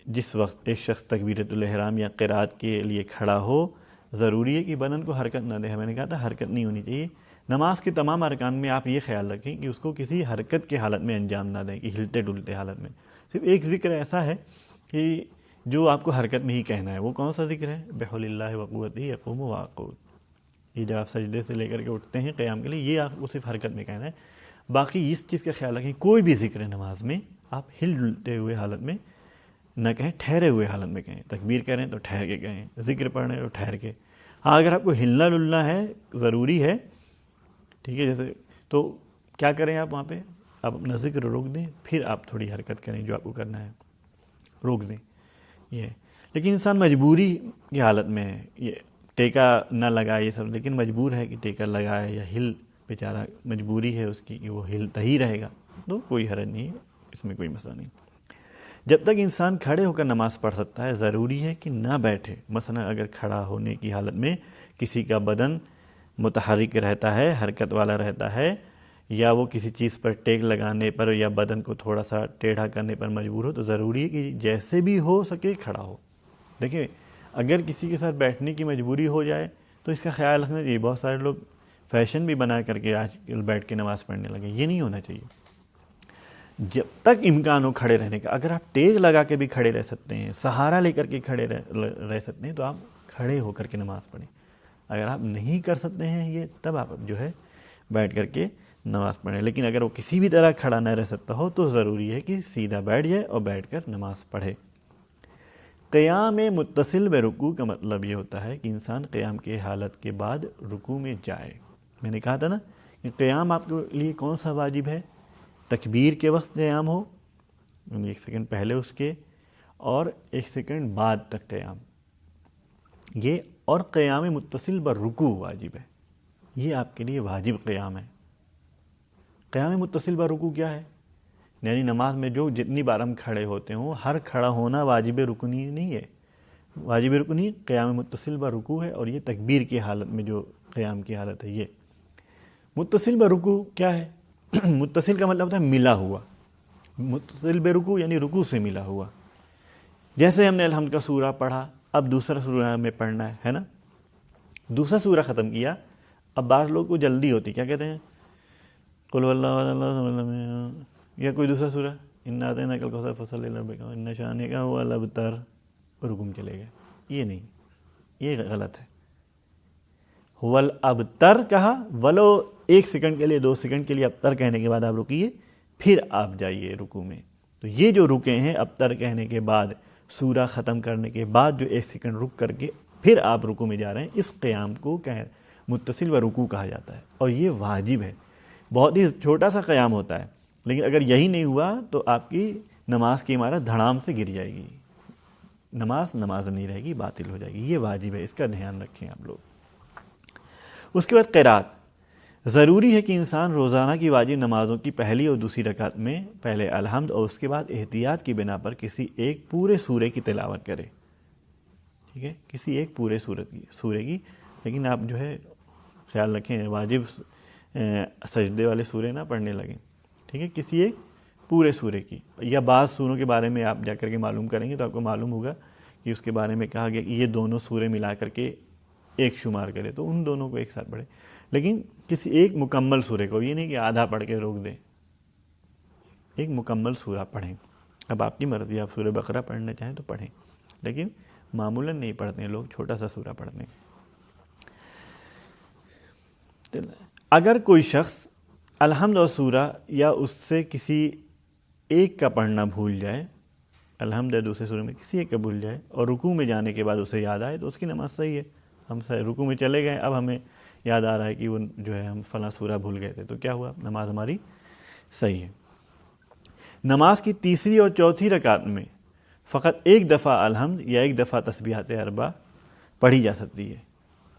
جس وقت ایک شخص تکبیرۃ الاحرام یا قرات کے لیے کھڑا ہو، ضروری ہے کہ بدن کو حرکت نہ دے۔ میں نے کہا تھا حرکت نہیں ہونی چاہیے، نماز کے تمام ارکان میں آپ یہ خیال رکھیں کہ اس کو کسی حرکت کے حالت میں انجام نہ دیں کہ ہلتے ڈلتے حالت میں. صرف ایک ذکر ایسا ہے کہ جو آپ کو حرکت میں ہی کہنا ہے. وہ کون سا ذکر ہے؟ بحول اللہ وقوتہ یقوم واقعود. یہ جب آپ سجدے سے لے کر کے اٹھتے ہیں قیام کے لیے، یہ آپ کو صرف حرکت میں کہنا ہے. باقی اس چیز کا خیال رکھیں کوئی بھی ذکر نماز میں آپ ہل ڈلتے ہوئے حالت میں نہ کہیں، ٹھہرے ہوئے حالت میں کہیں. تکبیر کریں تو ٹھہر کے کہیں، ذکر پڑھ رہے ہیں تو ٹھہر کے. ہاں اگر آپ کو ہلنا ڈلنا ہے، ضروری ہے، ٹھیک ہے، جیسے تو کیا کریں آپ وہاں پہ آپ اپنا ذکر روک دیں، پھر آپ تھوڑی حرکت کریں جو آپ کو کرنا ہے، روک دیں. یہ ہے. لیکن انسان مجبوری کی حالت میں ہے، یہ ٹیکا نہ لگائے یہ سب، لیکن مجبور ہے کہ ٹیکا لگائے یا ہل، بیچارہ مجبوری ہے اس کی کہ وہ ہلتا ہی رہے گا، تو کوئی حرج نہیں ہے، اس میں کوئی مسئلہ نہیں. جب تک انسان کھڑے ہو کر نماز پڑھ سکتا ہے ضروری ہے کہ نہ بیٹھے. مثلا اگر کھڑا ہونے کی حالت میں کسی کا بدن متحرک رہتا ہے، حرکت والا رہتا ہے، یا وہ کسی چیز پر ٹیک لگانے پر یا بدن کو تھوڑا سا ٹیڑھا کرنے پر مجبور ہو، تو ضروری ہے کہ جیسے بھی ہو سکے کھڑا ہو. دیکھیں اگر کسی کے ساتھ بیٹھنے کی مجبوری ہو جائے تو اس کا خیال رکھنا چاہیے. بہت سارے لوگ فیشن بھی بنا کر کے آج کل بیٹھ کے نماز پڑھنے لگے، یہ نہیں ہونا چاہیے. جب تک امکان ہو کھڑے رہنے کا، اگر آپ ٹیک لگا کے بھی کھڑے رہ سکتے ہیں، سہارا لے کر کے کھڑے رہ سکتے ہیں، تو آپ کھڑے ہو کر کے نماز پڑھیں. اگر آپ نہیں کر سکتے ہیں یہ، تب آپ جو ہے بیٹھ کر کے نماز پڑھیں. لیکن اگر وہ کسی بھی طرح کھڑا نہ رہ سکتا ہو تو ضروری ہے کہ سیدھا بیٹھ جائے اور بیٹھ کر نماز پڑھے. قیام متصل برکوع کا مطلب یہ ہوتا ہے کہ انسان قیام کے حالت کے بعد رکوع میں جائے. میں نے کہا تھا نا کہ قیام آپ کے لیے کون سا واجب ہے؟ تکبیر کے وقت قیام ہو، یعنی 1 سیکنڈ پہلے اس کے، اور 1 سیکنڈ بعد تک قیام، یہ. اور قیام متصل برکوع واجب ہے، یہ آپ کے لیے واجب قیام ہے. قیام متصل برکوع کیا ہے؟ یعنی نماز میں جو جتنی بار ہم کھڑے ہوتے ہوں، ہر کھڑا ہونا واجب رکنی نہیں ہے. واجب رکنی قیام متصل برکوع ہے، اور یہ تکبیر کی حالت میں جو قیام کی حالت ہے. یہ متصل برکوع کیا ہے؟ متصل کا مطلب ہوتا ہے ملا ہوا. متصل برکوع یعنی رکوع سے ملا ہوا. جیسے ہم نے الحمد کا سورہ پڑھا، اب دوسرا سورہ ہمیں پڑھنا ہے نا. دوسرا سورہ ختم کیا، اب بعض لوگ کو جلدی ہوتی، کیا کہتے ہیں؟ قل هو اللہ، یا کوئی دوسرا سورہ، انا اعطیناک الکوثر فصلی لربک ان شانک هو الابتر، رکوع میں چلے گئے. یہ نہیں، یہ غلط ہے. هو الابتر کہا، ولو 1 سیکنڈ کے لیے 2 سیکنڈ کے لیے ابتر کہنے کے بعد آپ رکیے، پھر آپ جائیے رکوع میں. تو یہ جو رکے ہیں ابتر کہنے کے بعد، سورہ ختم کرنے کے بعد جو 1 سیکنڈ رک کر کے پھر آپ رکوع میں جا رہے ہیں، اس قیام کو متصل و رکوع کہا جاتا ہے، اور یہ واجب ہے. بہت ہی چھوٹا سا قیام ہوتا ہے، لیکن اگر یہی نہیں ہوا تو آپ کی نماز کی عمارت دھڑام سے گر جائے گی، نماز نہیں رہے گی، باطل ہو جائے گی. یہ واجب ہے، اس کا دھیان رکھیں آپ لوگ. اس کے بعد قرات. ضروری ہے کہ انسان روزانہ کی واجب نمازوں کی پہلی اور دوسری رکعت میں پہلے الحمد اور اس کے بعد احتیاط کی بنا پر کسی ایک پورے سورے کی تلاوت کرے. ٹھیک ہے، کسی ایک پورے سورے کی، لیکن آپ جو ہے خیال رکھیں واجب سجدے والے سورے نہ پڑھنے لگیں. ٹھیک ہے، کسی ایک پورے سورے کی. یا بعض سوروں کے بارے میں آپ جا کر کے معلوم کریں گے تو آپ کو معلوم ہوگا کہ اس کے بارے میں کہا گیا کہ یہ دونوں سورے ملا کر کے ایک شمار کرے، تو ان دونوں کو ایک ساتھ پڑھیں. لیکن کسی ایک مکمل سورے کو، یہ نہیں کہ آدھا پڑھ کے روک دیں، ایک مکمل سورہ پڑھیں. اب آپ کی مرضی، آپ سورہ بقرہ پڑھنا چاہیں تو پڑھیں، لیکن معمولاً نہیں پڑھتے ہیں لوگ، چھوٹا سا سورہ پڑھتے ہیں. اگر کوئی شخص الحمد اور سورہ یا اس سے کسی ایک کا پڑھنا بھول جائے، الحمد یا دوسرے سورے میں کسی ایک کا بھول جائے، اور رکوع میں جانے کے بعد اسے یاد آئے، تو اس کی نماز صحیح ہے. ہم رکوع میں چلے گئے، اب ہمیں یاد آ رہا ہے کہ وہ جو ہے ہم فلاں سورہ بھول گئے تھے، تو کیا ہوا؟ نماز ہماری صحیح ہے. نماز کی تیسری اور چوتھی رکعت میں فقط ایک دفعہ الحمد یا ایک دفعہ تسبیحات اربع پڑھی جا سکتی ہے.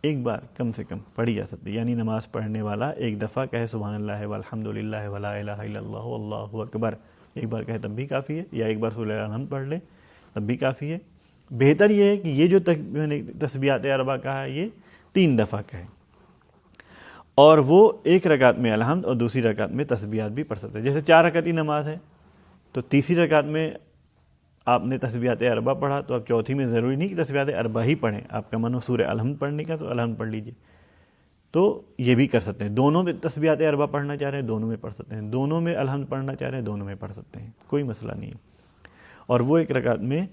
ایک بار کم سے کم پڑھی جا سکتی ہے، یعنی نماز پڑھنے والا ایک دفعہ کہے سبحان اللہ والحمد للہ ولا الہ الا اللہ واللہ اکبر، ایک بار کہے تب بھی کافی ہے، یا ایک بار سورہ الحمد پڑھ لے تب بھی کافی ہے. بہتر یہ ہے کہ یہ جو تسبیحات اربع کہا ہے یہ 3 دفعہ کہے، اور وہ ایک رکعت میں الحمد اور دوسری رکعت میں تسبیحات بھی پڑھ سکتے ہیں. جیسے 4 رکعتی نماز ہے تو تیسری رکعت میں آپ نے تسبیحات اربع پڑھا، تو اب چوتھی میں ضروری نہیں کہ تسبیحات اربع ہی پڑھیں. آپ کا من ہو سورہ الحمد پڑھنے کا تو الحمد پڑھ لیجئے، تو یہ بھی کر سکتے ہیں. دونوں میں تسبیحات اربع پڑھنا چاہ رہے ہیں دونوں میں پڑھ سکتے ہیں, دونوں میں الحمد پڑھنا چاہ رہے ہیں دونوں میں پڑھ سکتے ہیں, کوئی مسئلہ نہیں ہے. اور وہ ایک رکعت میں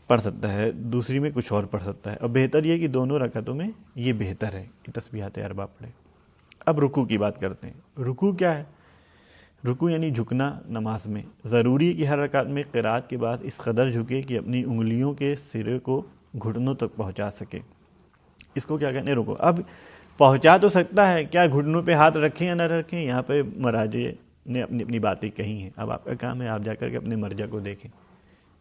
پڑھ سکتا ہے, دوسری میں کچھ اور پڑھ سکتا ہے. اور بہتر یہ کہ دونوں رکعتوں میں یہ بہتر ہے کہ تسبیحات اربع پڑھے. اب رکوع کی بات کرتے ہیں. رکوع کیا ہے؟ رکوع یعنی جھکنا نماز میں. ضروری ہے کہ ہر رکعت میں قرات کے بعد اس قدر جھکے کہ اپنی انگلیوں کے سرے کو گھٹنوں تک پہنچا سکے. اس کو کیا کہتے ہیں؟ رکوع. اب پہنچا تو سکتا ہے, کیا گھٹنوں پہ ہاتھ رکھیں یا نہ رکھیں, یہاں پہ مراجع نے اپنی اپنی باتیں کہی ہیں. اب آپ کا کام ہے آپ جا کر کے اپنے مرجع کو دیکھیں.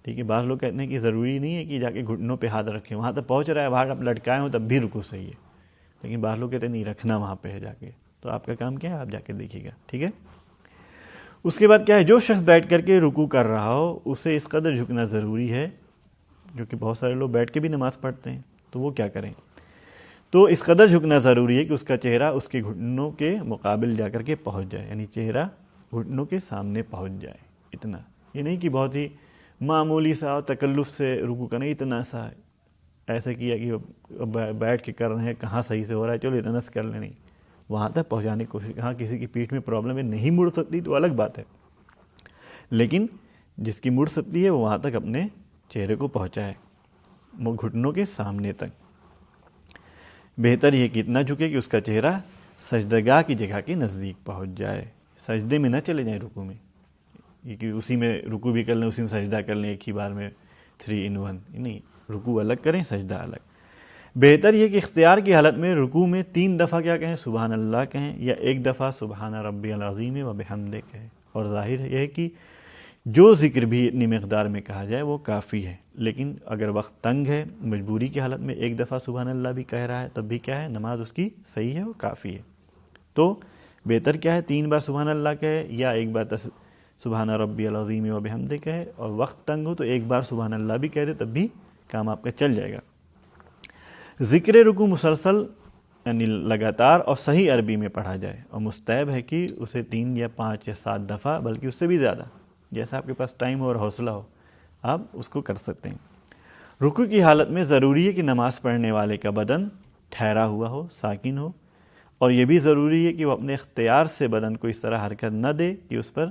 ٹھیک ہے, بعض لوگ کہتے ہیں کہ ضروری نہیں ہے کہ جا کے گھٹنوں پہ ہاتھ رکھیں, وہاں تک پہنچ رہا ہے باہر آپ لٹکائے ہوں تب بھی رکوع صحیح ہے. لیکن بعض لوگ کہتے ہیں نہیں رکھنا وہاں پہ ہے جا کے. تو آپ کا کام کیا ہے, آپ جا کے دیکھیے گا. ٹھیک ہے. اس کے بعد کیا ہے, جو شخص بیٹھ کر کے رکوع کر رہا ہو اسے اس قدر جھکنا ضروری ہے, کیونکہ بہت سارے لوگ بیٹھ کے بھی نماز پڑھتے ہیں. تو وہ کیا کریں؟ تو اس قدر جھکنا ضروری ہے کہ اس کا چہرہ اس کے گھٹنوں کے مقابل جا کر کے پہنچ جائے, یعنی چہرہ گھٹنوں کے سامنے پہنچ جائے. اتنا, یہ نہیں کہ بہت ہی معمولی سا تکلف سے رکوع کرنا, اتنا سا ایسے کیا کہ بیٹھ کے کر رہے ہیں, کہاں صحیح سے ہو رہا ہے چلو اتنا سے کر لیں. نہیں, وہاں تک پہنچانے کی کوشش. ہاں کسی کی پیٹھ میں پرابلم ہے نہیں مڑ سکتی تو الگ بات ہے, لیکن جس کی مڑ سکتی ہے وہ وہاں تک اپنے چہرے کو پہنچائے, گھٹنوں کے سامنے تک. بہتر یہ کہ اتنا جھکے کہ اس کا چہرہ سجدگاہ کی جگہ کے نزدیک پہنچ جائے. سجدے میں نہ چلے جائیں رکوع میں, یہ کہ اسی میں رکوع بھی کر لیں اسی میں سجدہ کر لیں ایک ہی بار میں 3 in 1. نہیں, رکوع الگ کریں سجدہ الگ. بہتر یہ کہ اختیار کی حالت میں رکوع میں 3 دفعہ کیا کہیں, سبحان اللہ کہیں, یا 1 دفعہ سبحان ربی العظیم و بحمدہ کہیں. اور ظاہر یہ ہے کہ جو ذکر بھی اتنی مقدار میں کہا جائے وہ کافی ہے. لیکن اگر وقت تنگ ہے, مجبوری کی حالت میں 1 دفعہ سبحان اللہ بھی کہہ رہا ہے تب بھی کیا ہے, نماز اس کی صحیح ہے, وہ کافی ہے. تو بہتر کیا ہے, 3 بار سبحان اللہ کہے یا 1 بار سبحان ربی العظیم و بحمدہ کہے. اور وقت تنگ ہو تو 1 بار سبحان اللہ بھی کہہ دے تب بھی کام آپ کا چل جائے گا. ذکر رکوع مسلسل یعنی لگاتار اور صحیح عربی میں پڑھا جائے, اور مستحب ہے کہ اسے 3 یا 5 یا 7 دفعہ بلکہ اس سے بھی زیادہ, جیسا آپ کے پاس ٹائم ہو اور حوصلہ ہو آپ اس کو کر سکتے ہیں. رکوع کی حالت میں ضروری ہے کہ نماز پڑھنے والے کا بدن ٹھہرا ہوا ہو, ساکن ہو, اور یہ بھی ضروری ہے کہ وہ اپنے اختیار سے بدن کو اس طرح حرکت نہ دے کہ اس پر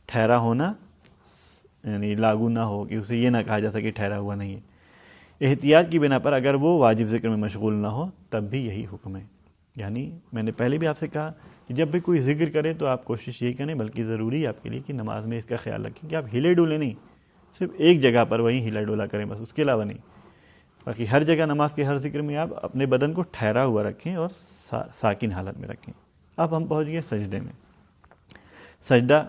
ٹھہرا ہونا یعنی لاگو نہ ہو, کہ اسے یہ نہ کہا جا سکے ٹھہرا ہوا نہیں ہے. احتیاط کی بنا پر اگر وہ واجب ذکر میں مشغول نہ ہو تب بھی یہی حکم ہے. یعنی میں نے پہلے بھی آپ سے کہا کہ جب بھی کوئی ذکر کرے تو آپ کوشش یہی کریں, بلکہ ضروری ہے آپ کے لیے کہ نماز میں اس کا خیال رکھیں کہ آپ ہلے ڈولے نہیں, صرف ایک جگہ پر وہیں ہلا ڈولا کریں بس, اس کے علاوہ نہیں. باقی ہر جگہ نماز کے ہر ذکر میں آپ اپنے بدن کو ٹھہرا ہوا رکھیں اور ساکن حالت میں رکھیں. اب ہم پہنچ گئے سجدے میں. سجدہ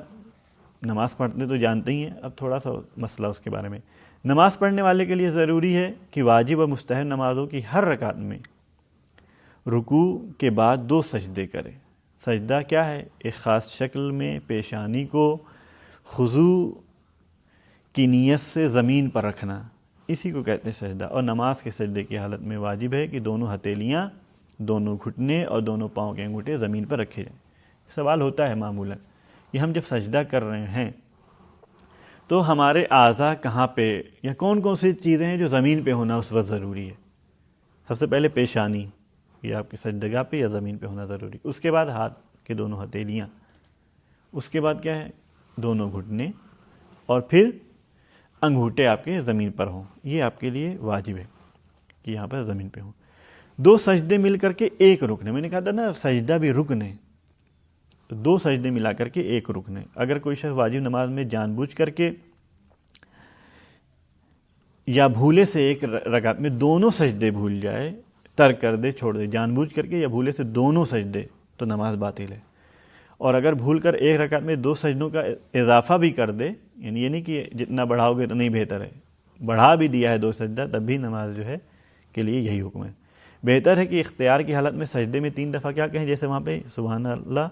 نماز پڑھتے تو جانتے ہی ہیں, اب تھوڑا سا مسئلہ اس کے بارے میں. نماز پڑھنے والے کے لیے ضروری ہے کہ واجب اور مستحب نمازوں کی ہر رکعت میں رکوع کے بعد 2 سجدے کرے. سجدہ کیا ہے؟ ایک خاص شکل میں پیشانی کو خضوع کی نیت سے زمین پر رکھنا, اسی کو کہتے ہیں سجدہ. اور نماز کے سجدے کی حالت میں واجب ہے کہ دونوں ہتھیلیاں, دونوں گھٹنے اور دونوں پاؤں کے انگوٹھے زمین پر رکھے جائیں. سوال ہوتا ہے معمولاً کہ ہم جب سجدہ کر رہے ہیں تو ہمارے اعضاء کہاں پہ یا کون کون سی چیزیں ہیں جو زمین پہ ہونا اس وقت ضروری ہے؟ سب سے پہلے پیشانی, یہ آپ کی سجدگاہ پہ یا زمین پہ ہونا ضروری. اس کے بعد ہاتھ کے دونوں ہتھیلیاں, اس کے بعد کیا ہے, دونوں گھٹنے, اور پھر انگوٹھے آپ کے زمین پر ہوں. یہ آپ کے لیے واجب ہے کہ یہاں پر زمین پہ ہوں. 2 سجدے مل کر کے ایک رکن ہے. میں نے کہا تھا نا سجدہ بھی رکن ہے, 2 سجدے ملا کر کے ایک رکن ہے. اگر کوئی شخص واجب نماز میں جان بوجھ کر کے یا بھولے سے ایک رکعت میں دونوں سجدے بھول جائے, ترک کر دے, چھوڑ دے, جان بوجھ کر کے یا بھولے سے دونوں سجدے, تو نماز باطل ہے. اور اگر بھول کر ایک رکعت میں 2 سجدوں کا اضافہ بھی کر دے, یعنی یہ نہیں کہ جتنا بڑھاؤ گے اتنا ہی بہتر ہے, بڑھا بھی دیا ہے 2 سجدہ تب بھی نماز جو ہے کے لیے یہی حکم ہے. بہتر ہے کہ اختیار کی حالت میں سجدے میں 3 دفعہ کیا کہیں, جیسے وہاں پہ سبحان اللہ,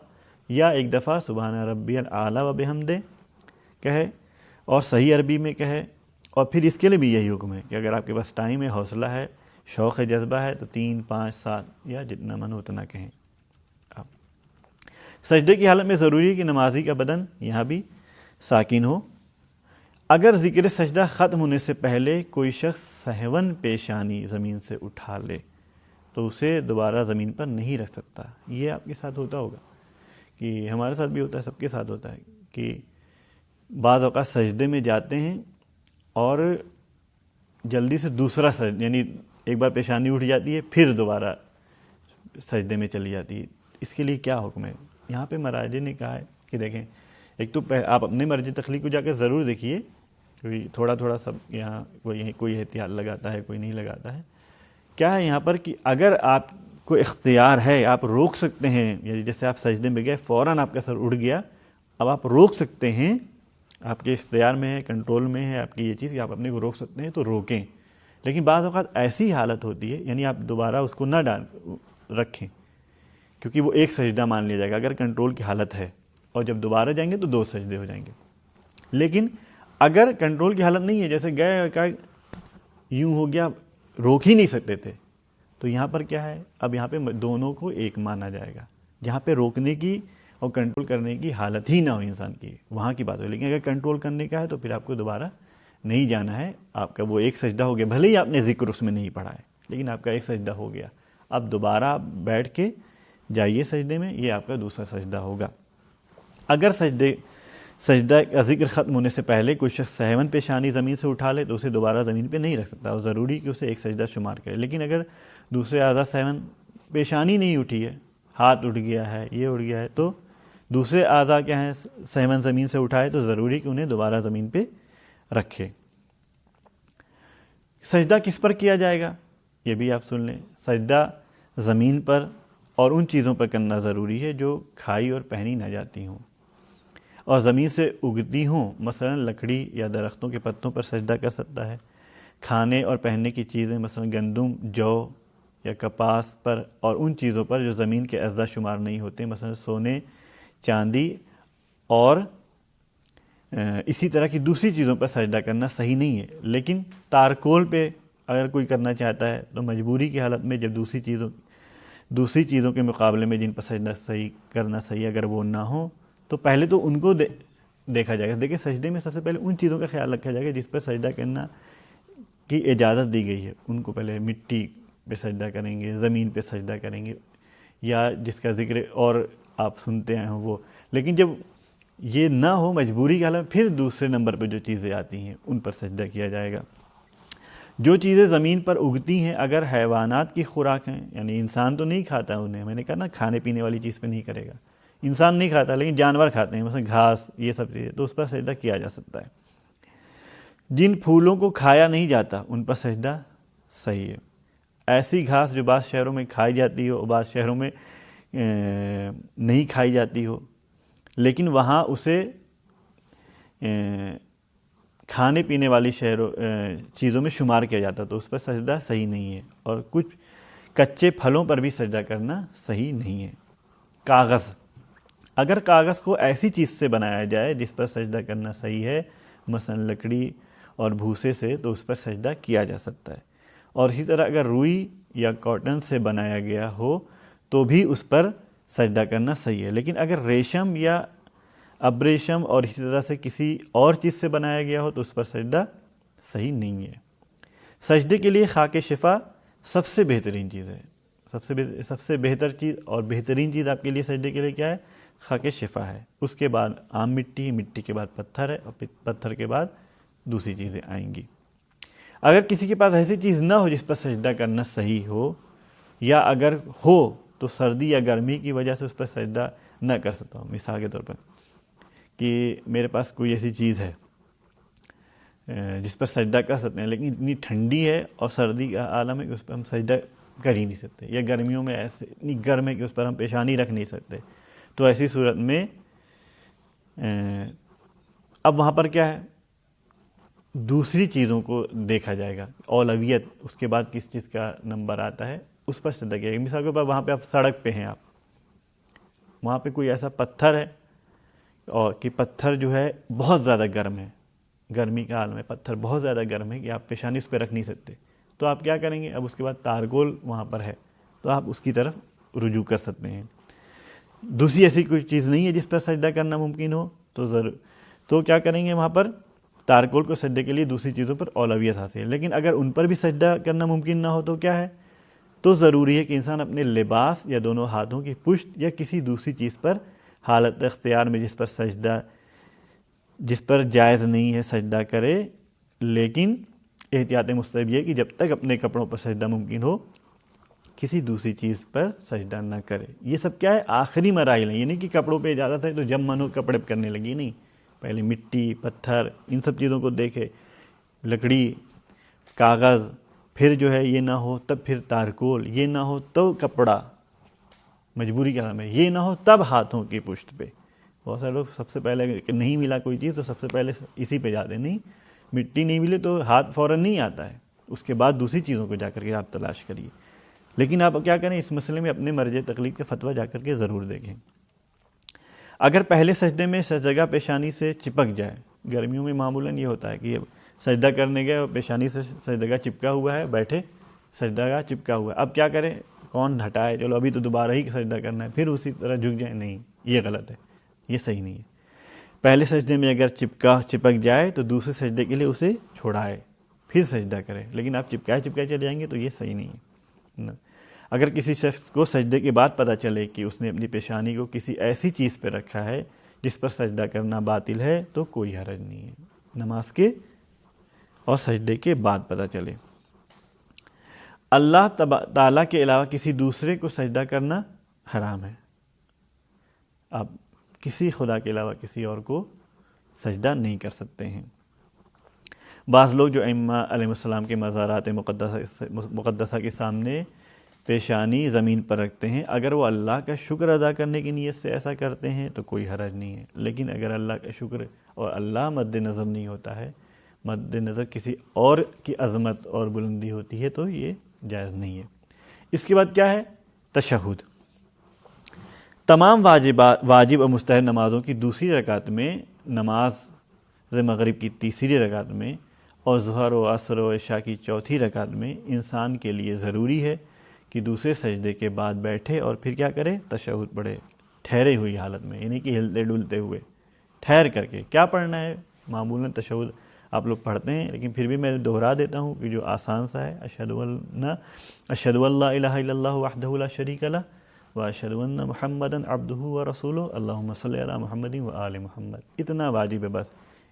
یا 1 دفعہ سبحان ربی الاعلی و بحمدہ کہے اور صحیح عربی میں کہے. اور پھر اس کے لیے بھی یہی حکم ہے کہ اگر آپ کے پاس ٹائم ہے, حوصلہ ہے, شوق ہے, جذبہ ہے تو 3, 5, 7 یا جتنا من ہو اتنا کہیں. آپ سجدے کی حالت میں ضروری ہے کہ نمازی کا بدن یہاں بھی ساکن ہو. اگر ذکر سجدہ ختم ہونے سے پہلے کوئی شخص سہون پیشانی زمین سے اٹھا لے تو اسے دوبارہ زمین پر نہیں رکھ سکتا. یہ آپ کے ساتھ ہوتا ہوگا کہ ہمارے ساتھ بھی ہوتا ہے, سب کے ساتھ ہوتا ہے کہ بعض اوقات سجدے میں جاتے ہیں اور جلدی سے دوسرا یعنی ایک بار پیشانی اٹھ جاتی ہے پھر دوبارہ سجدے میں چلی جاتی ہے. اس کے لیے کیا حکم ہے؟ یہاں پہ مراجع نے کہا ہے کہ دیکھیں, ایک تو آپ اپنے مرجع تخلیق کو جا کر ضرور دیکھیے, کیونکہ تھوڑا تھوڑا سب یہاں کوئی احتیاط لگاتا ہے, کوئی نہیں لگاتا ہے. کیا ہے یہاں پر کہ اگر آپ کو اختیار ہے, آپ روک سکتے ہیں, یعنی جیسے آپ سجدے میں گئے فوراً آپ کا سر اڑ گیا, اب آپ روک سکتے ہیں, آپ کے اختیار میں ہے, کنٹرول میں ہے آپ کی یہ چیز کہ آپ اپنے کو روک سکتے ہیں, تو روکیں. لیکن بعض اوقات ایسی حالت ہوتی ہے, یعنی آپ دوبارہ اس کو نہ رکھیں, کیونکہ وہ ایک سجدہ مان لیا جائے گا اگر کنٹرول کی حالت ہے, اور جب دوبارہ جائیں گے تو 2 سجدے ہو جائیں گے. لیکن اگر کنٹرول کی حالت نہیں ہے, جیسے گئے یوں ہو گیا, روک ہی نہیں سکتے تھے, تو یہاں پر کیا ہے, اب یہاں پہ دونوں کو ایک مانا جائے گا. جہاں پہ روکنے کی اور کنٹرول کرنے کی حالت ہی نہ ہو انسان کی, وہاں کی بات ہو. لیکن اگر کنٹرول کرنے کا ہے تو پھر آپ کو دوبارہ نہیں جانا ہے. آپ کا وہ ایک سجدہ ہو گیا, بھلے ہی آپ نے ذکر اس میں نہیں پڑھا ہے, لیکن آپ کا ایک سجدہ ہو گیا. اب دوبارہ آپ بیٹھ کے جائیے سجدے میں, یہ آپ کا دوسرا سجدہ ہوگا. اگر سجدہ کا ذکر ختم ہونے سے پہلے کوئی شخص سہون پیشانی زمین سے اٹھا لے تو اسے دوبارہ زمین پہ نہیں رکھ سکتا, اور ضروری کہ اسے ایک سجدہ شمار کرے. لیکن اگر دوسرے اعضاء سہون پیشانی نہیں اٹھی ہے, ہاتھ اٹھ گیا ہے, یہ اٹھ گیا ہے, تو دوسرے اعضاء کیا ہیں سہون زمین سے اٹھائے, تو ضروری کہ انہیں دوبارہ زمین پہ رکھے. سجدہ کس پر کیا جائے گا یہ بھی آپ سن لیں. سجدہ زمین پر اور ان چیزوں پر کرنا ضروری ہے جو کھائی اور پہنی نہ جاتی ہوں اور زمین سے اگتی ہوں, مثلا لکڑی یا درختوں کے پتوں پر سجدہ کر سکتا ہے. کھانے اور پہننے کی چیزیں مثلا گندم, جو یا کپاس پر, اور ان چیزوں پر جو زمین کے اجزاء شمار نہیں ہوتے, مثلا سونے, چاندی, اور اسی طرح کی دوسری چیزوں پر سجدہ کرنا صحیح نہیں ہے. لیکن تارکول پہ اگر کوئی کرنا چاہتا ہے تو مجبوری کی حالت میں جب دوسری چیزوں کے مقابلے میں جن پر سجدہ کرنا صحیح اگر وہ نہ ہو تو پہلے تو ان کو دیکھا جائے گا. دیکھیں سجدے میں سب سے پہلے ان چیزوں کا خیال رکھا جائے گا جس پر سجدہ کرنا کی اجازت دی گئی ہے. ان کو پہلے مٹی پہ سجدہ کریں گے, زمین پہ سجدہ کریں گے, یا جس کا ذکر اور آپ سنتے ہیں وہ. لیکن جب یہ نہ ہو مجبوری کی حالت, پھر دوسرے نمبر پہ جو چیزیں آتی ہیں ان پر سجدہ کیا جائے گا. جو چیزیں زمین پر اگتی ہیں اگر حیوانات کی خوراک ہیں, یعنی انسان تو نہیں کھاتا انہیں, میں نے کہا نا کھانے پینے والی چیز پہ نہیں کرے گا, انسان نہیں کھاتا لیکن جانور کھاتے ہیں, مثلا گھاس, یہ سب چیزیں, تو اس پر سجدہ کیا جا سکتا ہے. جن پھولوں کو کھایا نہیں جاتا ان پر سجدہ صحیح ہے. ایسی گھاس جو بعض شہروں میں کھائی جاتی ہو اور بعض شہروں میں نہیں کھائی جاتی ہو, لیکن وہاں اسے کھانے پینے والی چیزوں میں شمار کیا جاتا, تو اس پر سجدہ صحیح نہیں ہے. اور کچھ کچے پھلوں پر بھی سجدہ کرنا صحیح نہیں ہے. کاغذ, اگر کاغذ کو ایسی چیز سے بنایا جائے جس پر سجدہ کرنا صحیح ہے, مثلا لکڑی اور بھوسے سے, تو اس پر سجدہ کیا جا سکتا ہے. اور اسی طرح اگر روئی یا کاٹن سے بنایا گیا ہو تو بھی اس پر سجدہ کرنا صحیح ہے. لیکن اگر ریشم یا ابریشم اور اسی طرح سے کسی اور چیز سے بنایا گیا ہو تو اس پر سجدہ صحیح نہیں ہے. سجدے کے لیے خاک شفا سب سے بہترین چیز ہے. سب سے بہتر چیز اور بہترین چیز آپ کے لیے سجدے کے لیے کیا ہے؟ خاک شفا ہے. اس کے بعد عام مٹی, مٹی کے بعد پتھر ہے, اور پتھر کے بعد دوسری چیزیں آئیں گی. اگر کسی کے پاس ایسی چیز نہ ہو جس پر سجدہ کرنا صحیح ہو, یا اگر ہو تو سردی یا گرمی کی وجہ سے اس پر سجدہ نہ کر سکتا ہوں. مثال کے طور پر کہ میرے پاس کوئی ایسی چیز ہے جس پر سجدہ کر سکتے ہیں, لیکن اتنی ٹھنڈی ہے اور سردی کا عالم ہے کہ اس پر ہم سجدہ کر ہی نہیں سکتے, یا گرمیوں میں ایسے اتنی گرم ہے کہ اس پر ہم پیشانی رکھ نہیں سکتے. تو ایسی صورت میں اب وہاں پر کیا ہے, دوسری چیزوں کو دیکھا جائے گا, اولویت, اس کے بعد کس چیز کا نمبر آتا ہے اس پر سجدہ کیا جائے گا. مثال کے طور پر وہاں پہ آپ سڑک پہ ہیں, آپ وہاں پہ کوئی ایسا پتھر ہے اور کہ پتھر جو ہے بہت زیادہ گرم ہے, گرمی کا عالم ہے, پتھر بہت زیادہ گرم ہے کہ آپ پیشانی اس پہ رکھ نہیں سکتے, تو آپ کیا کریں گے؟ اب اس کے بعد تارگول وہاں پر ہے تو آپ اس کی طرف رجوع کر سکتے ہیں. دوسری ایسی کوئی چیز نہیں ہے جس پر سجدہ کرنا ممکن ہو تو کیا کریں گے؟ وہاں پر تارکول کو سجدے کے لیے دوسری چیزوں پر اولویت حاصل ہے. لیکن اگر ان پر بھی سجدہ کرنا ممکن نہ ہو تو کیا ہے؟ تو ضروری ہے کہ انسان اپنے لباس یا دونوں ہاتھوں کی پشت یا کسی دوسری چیز پر حالت اختیار میں جس پر جائز نہیں ہے سجدہ کرے، لیکن احتیاط مستحب یہ کہ جب تک اپنے کپڑوں پر سجدہ ممکن ہو کسی دوسری چیز پر سجدہ نہ کرے۔ یہ سب کیا ہے؟ آخری مراحل ہیں، یہ نہیں کہ کپڑوں پہ اجازت ہے تو جب من ہو کپڑے پہ کرنے لگی، نہیں، پہلے مٹی، پتھر، ان سب چیزوں کو دیکھے، لکڑی، کاغذ، پھر جو ہے یہ نہ ہو تب پھر تارکول، یہ نہ ہو تو کپڑا، مجبوری کا نام ہے، یہ نہ ہو تب ہاتھوں کی پشت پہ۔ بہت سارے لوگ سب سے پہلے نہیں ملا کوئی چیز تو سب سے پہلے اسی پہ جاتے، نہیں، مٹی نہیں ملے تو ہاتھ فوراً نہیں آتا ہے، اس کے بعد دوسری چیزوں کو جا کر کے آپ تلاش کریے۔ لیکن آپ کیا کریں، اس مسئلے میں اپنے مرجع تقلید کے فتویٰ جا کر کے ضرور دیکھیں۔ اگر پہلے سجدے میں سجدہ پیشانی سے چپک جائے، گرمیوں میں معمولاً یہ ہوتا ہے کہ سجدہ کرنے گئے اور پیشانی سے سجدہ چپکا ہوا ہے، بیٹھے سجدہ چپکا ہوا ہے، اب کیا کریں، کون ہٹائے، چلو ابھی تو دوبارہ ہی سجدہ کرنا ہے، پھر اسی طرح جھک جائیں، نہیں، یہ غلط ہے، یہ صحیح نہیں ہے۔ پہلے سجدے میں اگر چپک جائے تو دوسرے سجدے کے لیے اسے چھوڑائے، پھر سجدہ کرے، لیکن آپ چپکائے چلے جائیں گے تو یہ صحیح نہیں ہے۔ اگر کسی شخص کو سجدے کے بعد پتہ چلے کہ اس نے اپنی پیشانی کو کسی ایسی چیز پہ رکھا ہے جس پر سجدہ کرنا باطل ہے تو کوئی حرج نہیں ہے، نماز کے اور سجدے کے بعد پتہ چلے۔ اللہ تعالیٰ کے علاوہ کسی دوسرے کو سجدہ کرنا حرام ہے، آپ کسی خدا کے علاوہ کسی اور کو سجدہ نہیں کر سکتے ہیں۔ بعض لوگ جو ائمہ علیہ السلام کے مزارات مقدسہ کے سامنے پیشانی زمین پر رکھتے ہیں، اگر وہ اللہ کا شکر ادا کرنے کی نیت سے ایسا کرتے ہیں تو کوئی حرج نہیں ہے، لیکن اگر اللہ کا شکر اور اللہ مد نظر نہیں ہوتا ہے، مد نظر کسی اور کی عظمت اور بلندی ہوتی ہے تو یہ جائز نہیں ہے۔ اس کے بعد کیا ہے؟ تشہد۔ تمام واجب اور مستحب نمازوں کی دوسری رکعت میں، نماز مغرب کی تیسری رکعت میں اور ظہر و عصر و عشاء کی چوتھی رکعت میں انسان کے لیے ضروری ہے کہ دوسرے سجدے کے بعد بیٹھے اور پھر کیا کرے؟ تشہد پڑھے، ٹھہرے ہوئی حالت میں، یعنی کہ ہلتے ڈلتے ہوئے، ٹھہر کر کے۔ کیا پڑھنا ہے؟ معمولاً تشہد آپ لوگ پڑھتے ہیں، لیکن پھر بھی میں دہرا دیتا ہوں کہ جو آسان سا ہے، اشہد ان لا الہ الا اللہ وحدہ لا شریک لہ واشہد ان محمدا عبدہ ورسولہ اللہم صلی علی محمد وآل محمد، اتنا واجب ہے بس۔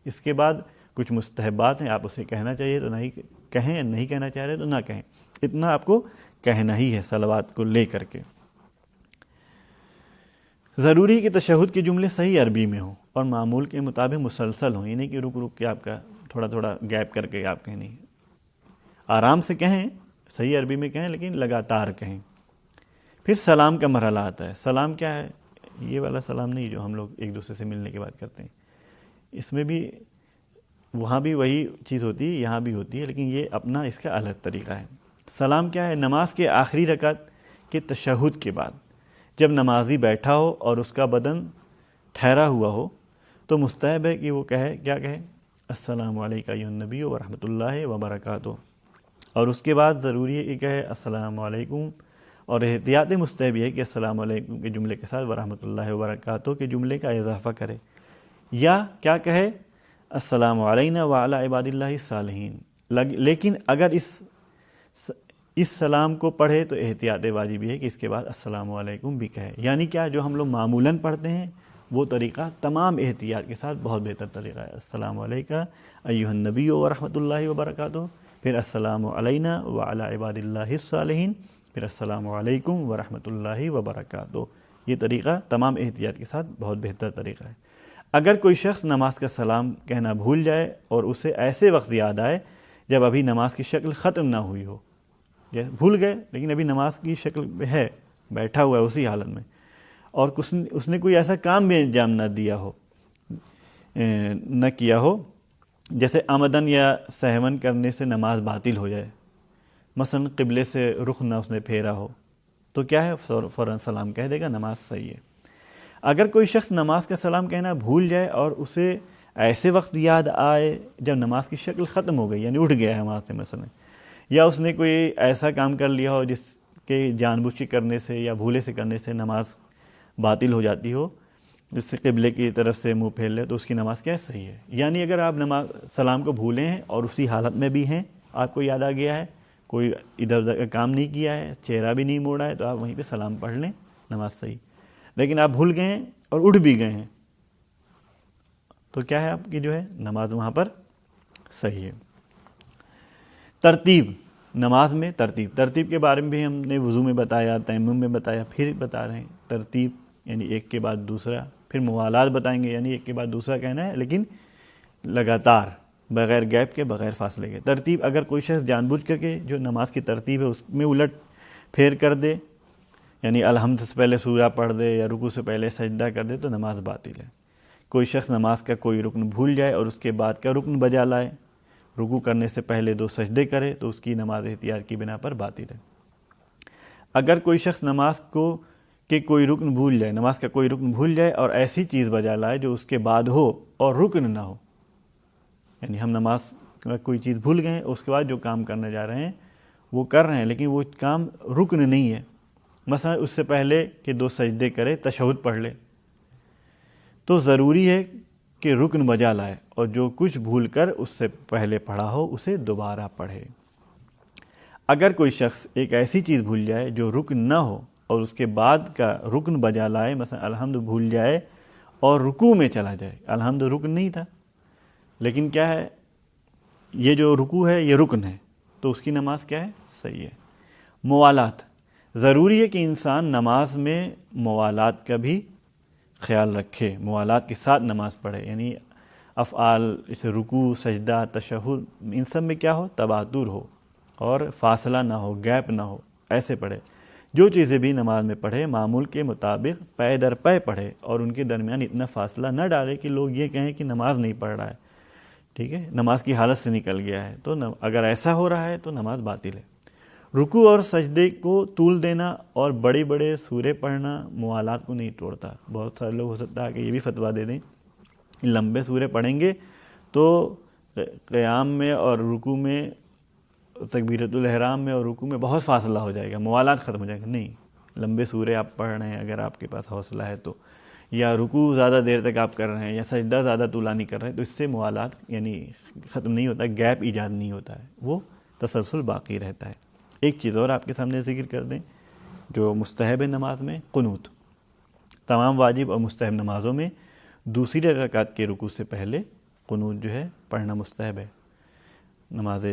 اس کے بعد کچھ مستحبات ہیں، آپ اسے کہنا چاہیے تو نہیں کہیں، نہیں کہنا چاہ رہے تو نہ کہیں، اتنا آپ کو کہنا ہی ہے صلوات کو لے کر کے۔ ضروری ہے کہ تشہد کے جملے صحیح عربی میں ہوں اور معمول کے مطابق مسلسل ہوں، یعنی کہ رک رک کے آپ کا تھوڑا تھوڑا گیپ کر کے آپ کہیں، نہیں، آرام سے کہیں، صحیح عربی میں کہیں لیکن لگاتار کہیں۔ پھر سلام کا مرحلہ آتا ہے۔ سلام کیا ہے؟ یہ والا سلام نہیں جو ہم لوگ ایک دوسرے سے ملنے کے بعد کرتے ہیں، اس میں بھی وہاں بھی وہی چیز ہوتی ہے، یہاں بھی ہوتی ہے، لیکن یہ اپنا اس کا الگ طریقہ ہے۔ سلام کیا ہے؟ نماز کے آخری رکعت کے تشہد کے بعد جب نمازی بیٹھا ہو اور اس کا بدن ٹھہرا ہوا ہو تو مستحب ہے کہ وہ کہے، کیا کہے؟ السلام علیکم ایھا النبی ورحمۃ اللہ وبرکاتہ، اور اس کے بعد ضروری ہے کہ کہے السلام علیکم، اور احتیاط مستحب ہے کہ السلام علیکم کے جملے کے ساتھ ورحمۃ اللہ وبرکاتہ کے جملے کا اضافہ کرے، یا کیا کہے؟ السلام علینا وعلی عباد اللہ الصالحین۔ لیکن اگر اس سلام کو پڑھے تو احتیاط واجب ہے کہ اس کے بعد السلام علیکم بھی کہے، یعنی کیا جو ہم لوگ معمولاً پڑھتے ہیں وہ طریقہ تمام احتیاط کے ساتھ بہت بہتر طریقہ ہے۔ السلام علیکم ایھا النبی ورحمۃ اللہ وبرکاتہ، پھر السلام علینا وعلی عباد اللہ الصالحین، پھر السلام علیکم ورحمۃ اللہ وبرکاتہ۔ یہ طریقہ تمام احتیاط کے ساتھ بہت بہتر طریقہ ہے۔ اگر کوئی شخص نماز کا سلام کہنا بھول جائے اور اسے ایسے وقت یاد آئے جب ابھی نماز کی شکل ختم نہ ہوئی ہو، بھول گئے لیکن ابھی نماز کی شکل ہے، بیٹھا ہوا ہے اسی حالت میں، اور اس نے کوئی ایسا کام بھی انجام نہ کیا ہو جیسے آمدن یا سہون کرنے سے نماز باطل ہو جائے، مثلا قبلے سے رخ نہ اس نے پھیرا ہو، تو کیا ہے؟ فوراً سلام کہہ دے گا، نماز صحیح ہے۔ اگر کوئی شخص نماز کا سلام کہنا بھول جائے اور اسے ایسے وقت یاد آئے جب نماز کی شکل ختم ہو گئی، یعنی اٹھ گیا ہے وہاں سے مثلا، یا اس نے کوئی ایسا کام کر لیا ہو جس کے جان بوجھ کے کرنے سے یا بھولے سے کرنے سے نماز باطل ہو جاتی ہو، جس سے قبلے کی طرف سے منہ پھیر لے، تو اس کی نماز کیا صحیح ہے۔ یعنی اگر آپ سلام کو بھولے ہیں اور اسی حالت میں بھی ہیں، آپ کو یاد آ گیا ہے، کوئی ادھر ادھر کا کام نہیں کیا ہے، چہرہ بھی نہیں موڑا ہے، تو آپ وہیں پہ سلام پڑھ لیں، نماز صحیح۔ لیکن آپ بھول گئے ہیں اور اٹھ بھی گئے ہیں تو کیا ہے آپ کی جو ہے نماز وہاں پر صحیح ہے۔ ترتیب، نماز میں ترتیب کے بارے میں بھی ہم نے وضو میں بتایا، تیمم میں بتایا، پھر بتا رہے ہیں ترتیب یعنی ایک کے بعد دوسرا، پھر موالات بتائیں گے یعنی ایک کے بعد دوسرا کہنا ہے لیکن لگاتار، بغیر گیپ کے، بغیر فاصلے کے۔ ترتیب، اگر کوئی شخص جان بوجھ کر کے جو نماز کی ترتیب ہے اس میں الٹ پھیر کر دے، یعنی الحمد سے پہلے سورہ پڑھ دے یا رکوع سے پہلے سجدہ کر دے تو نماز باطل ہے۔ کوئی شخص نماز کا کوئی رکن بھول جائے اور اس کے بعد کا رکن بجا لائے، رکوع کرنے سے پہلے 2 سجدے کرے تو اس کی نماز احتیاط کی بنا پر باطل ہے۔ اگر کوئی شخص نماز کا کوئی رکن بھول جائے اور ایسی چیز بجا لائے جو اس کے بعد ہو اور رکن نہ ہو، یعنی ہم نماز میں کوئی چیز بھول گئے ہیں، اس کے بعد جو کام کرنے جا رہے ہیں وہ کر رہے ہیں لیکن وہ کام رکن نہیں ہے، مثلا اس سے پہلے کہ 2 سجدے کرے تشہد پڑھ لے، تو ضروری ہے کہ رکن بجا لائے اور جو کچھ بھول کر اس سے پہلے پڑھا ہو اسے دوبارہ پڑھے۔ اگر کوئی شخص ایک ایسی چیز بھول جائے جو رکن نہ ہو اور اس کے بعد کا رکن بجا لائے، مثلا الحمد بھول جائے اور رکوع میں چلا جائے، الحمد رکن نہیں تھا لیکن کیا ہے یہ جو رکوع ہے یہ رکن ہے، تو اس کی نماز کیا ہے؟ صحیح ہے۔ موالات، ضروری ہے کہ انسان نماز میں موالات کا بھی خیال رکھے، موالات کے ساتھ نماز پڑھے، یعنی افعال جیسے رکوع، سجدہ، تشہد، ان سب میں کیا ہو؟ تباتر ہو اور فاصلہ نہ ہو، گیپ نہ ہو، ایسے پڑھے۔ جو چیزیں بھی نماز میں پڑھے معمول کے مطابق پے در پے پڑھے اور ان کے درمیان اتنا فاصلہ نہ ڈالے کہ لوگ یہ کہیں کہ نماز نہیں پڑھ رہا ہے، ٹھیک ہے، نماز کی حالت سے نکل گیا ہے، تو اگر ایسا ہو رہا ہے تو نماز باطل ہے۔ رکوع اور سجدے کو طول دینا اور بڑے بڑے سورے پڑھنا موالات کو نہیں توڑتا۔ بہت سارے لوگ ہو سکتا ہے کہ یہ بھی فتویٰ دے دیں لمبے سورے پڑھیں گے تو قیام میں اور رکوع میں، تکبیرۃ الاحرام میں اور رکوع میں بہت فاصلہ ہو جائے گا، موالات ختم ہو جائے گا۔ نہیں، لمبے سورے آپ پڑھ رہے ہیں اگر آپ کے پاس حوصلہ ہے تو، یا رکوع زیادہ دیر تک آپ کر رہے ہیں یا سجدہ زیادہ طولانی کر رہے ہیں تو اس سے موالات یعنی ختم نہیں ہوتا، گیپ ایجاد نہیں ہوتا ہے، وہ تسلسل باقی رہتا ہے۔ ایک چیز اور آپ کے سامنے ذکر کر دیں جو مستحب نماز میں، قنوت۔ تمام واجب اور مستحب نمازوں میں دوسری رکعت کے رکوع سے پہلے قنوت جو ہے پڑھنا مستحب ہے۔ نماز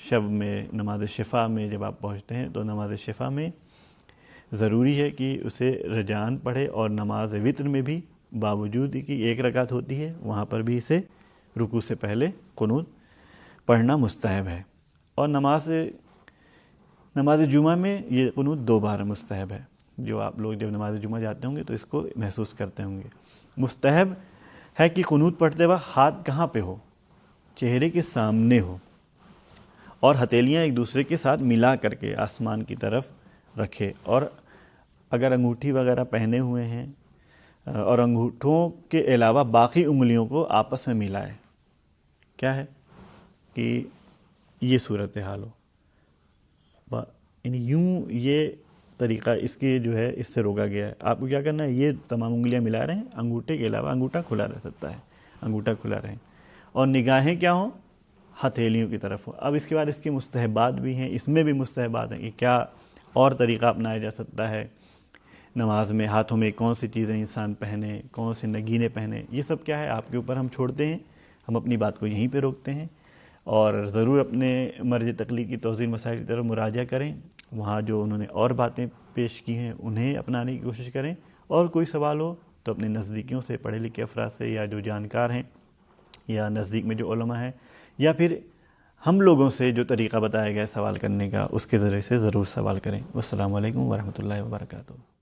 شب میں، نماز شفا میں جب آپ پہنچتے ہیں تو نماز شفا میں ضروری ہے کہ اسے رجعان پڑھے، اور نماز وتر میں بھی باوجود کہ 1 رکعت ہوتی ہے وہاں پر بھی اسے رکوع سے پہلے قنوت پڑھنا مستحب ہے۔ اور نماز جمعہ میں یہ قنوت 2 بار مستحب ہے، جو آپ لوگ جب نماز جمعہ جاتے ہوں گے تو اس کو محسوس کرتے ہوں گے۔ مستحب ہے کہ قنوت پڑھتے وقت ہاتھ کہاں پہ ہو؟ چہرے کے سامنے ہو، اور ہتھیلیاں ایک دوسرے کے ساتھ ملا کر کے آسمان کی طرف رکھے، اور اگر انگوٹھی وغیرہ پہنے ہوئے ہیں اور انگوٹھوں کے علاوہ باقی انگلیوں کو آپس میں ملائے، کیا ہے کہ یہ صورتحال ہو، یعنی یوں یہ طریقہ اس کے جو ہے اس سے روکا گیا ہے۔ آپ کو کیا کرنا ہے؟ یہ تمام انگلیاں ملا رہے ہیں، انگوٹھے کے علاوہ انگوٹھا کھلا رہ سکتا ہے، انگوٹھا کھلا رہے، اور نگاہیں کیا ہوں؟ ہتھیلیوں کی طرف ہو۔ اب اس کے بعد اس کے مستحبات بھی ہیں، اس میں بھی مستحبات ہیں کہ کیا اور طریقہ اپنایا جا سکتا ہے نماز میں، ہاتھوں میں کون سی چیزیں انسان پہنے، کون سے نگینے پہنے، یہ سب کیا ہے آپ کے اوپر ہم چھوڑتے ہیں، ہم اپنی بات کو یہیں پہ روکتے ہیں۔ اور ضرور اپنے مرجع تقلید کی توضیح مسائل کی طرف مراجعہ کریں، وہاں جو انہوں نے اور باتیں پیش کی ہیں انہیں اپنانے کی کوشش کریں، اور کوئی سوال ہو تو اپنے نزدیکیوں سے، پڑھے لکھے افراد سے، یا جو جانکار ہیں یا نزدیک میں جو علماء ہیں، یا پھر ہم لوگوں سے جو طریقہ بتایا گیا ہے سوال کرنے کا، اس کے ذریعے سے ضرور سوال کریں۔ والسلام علیکم ورحمۃ اللہ وبرکاتہ۔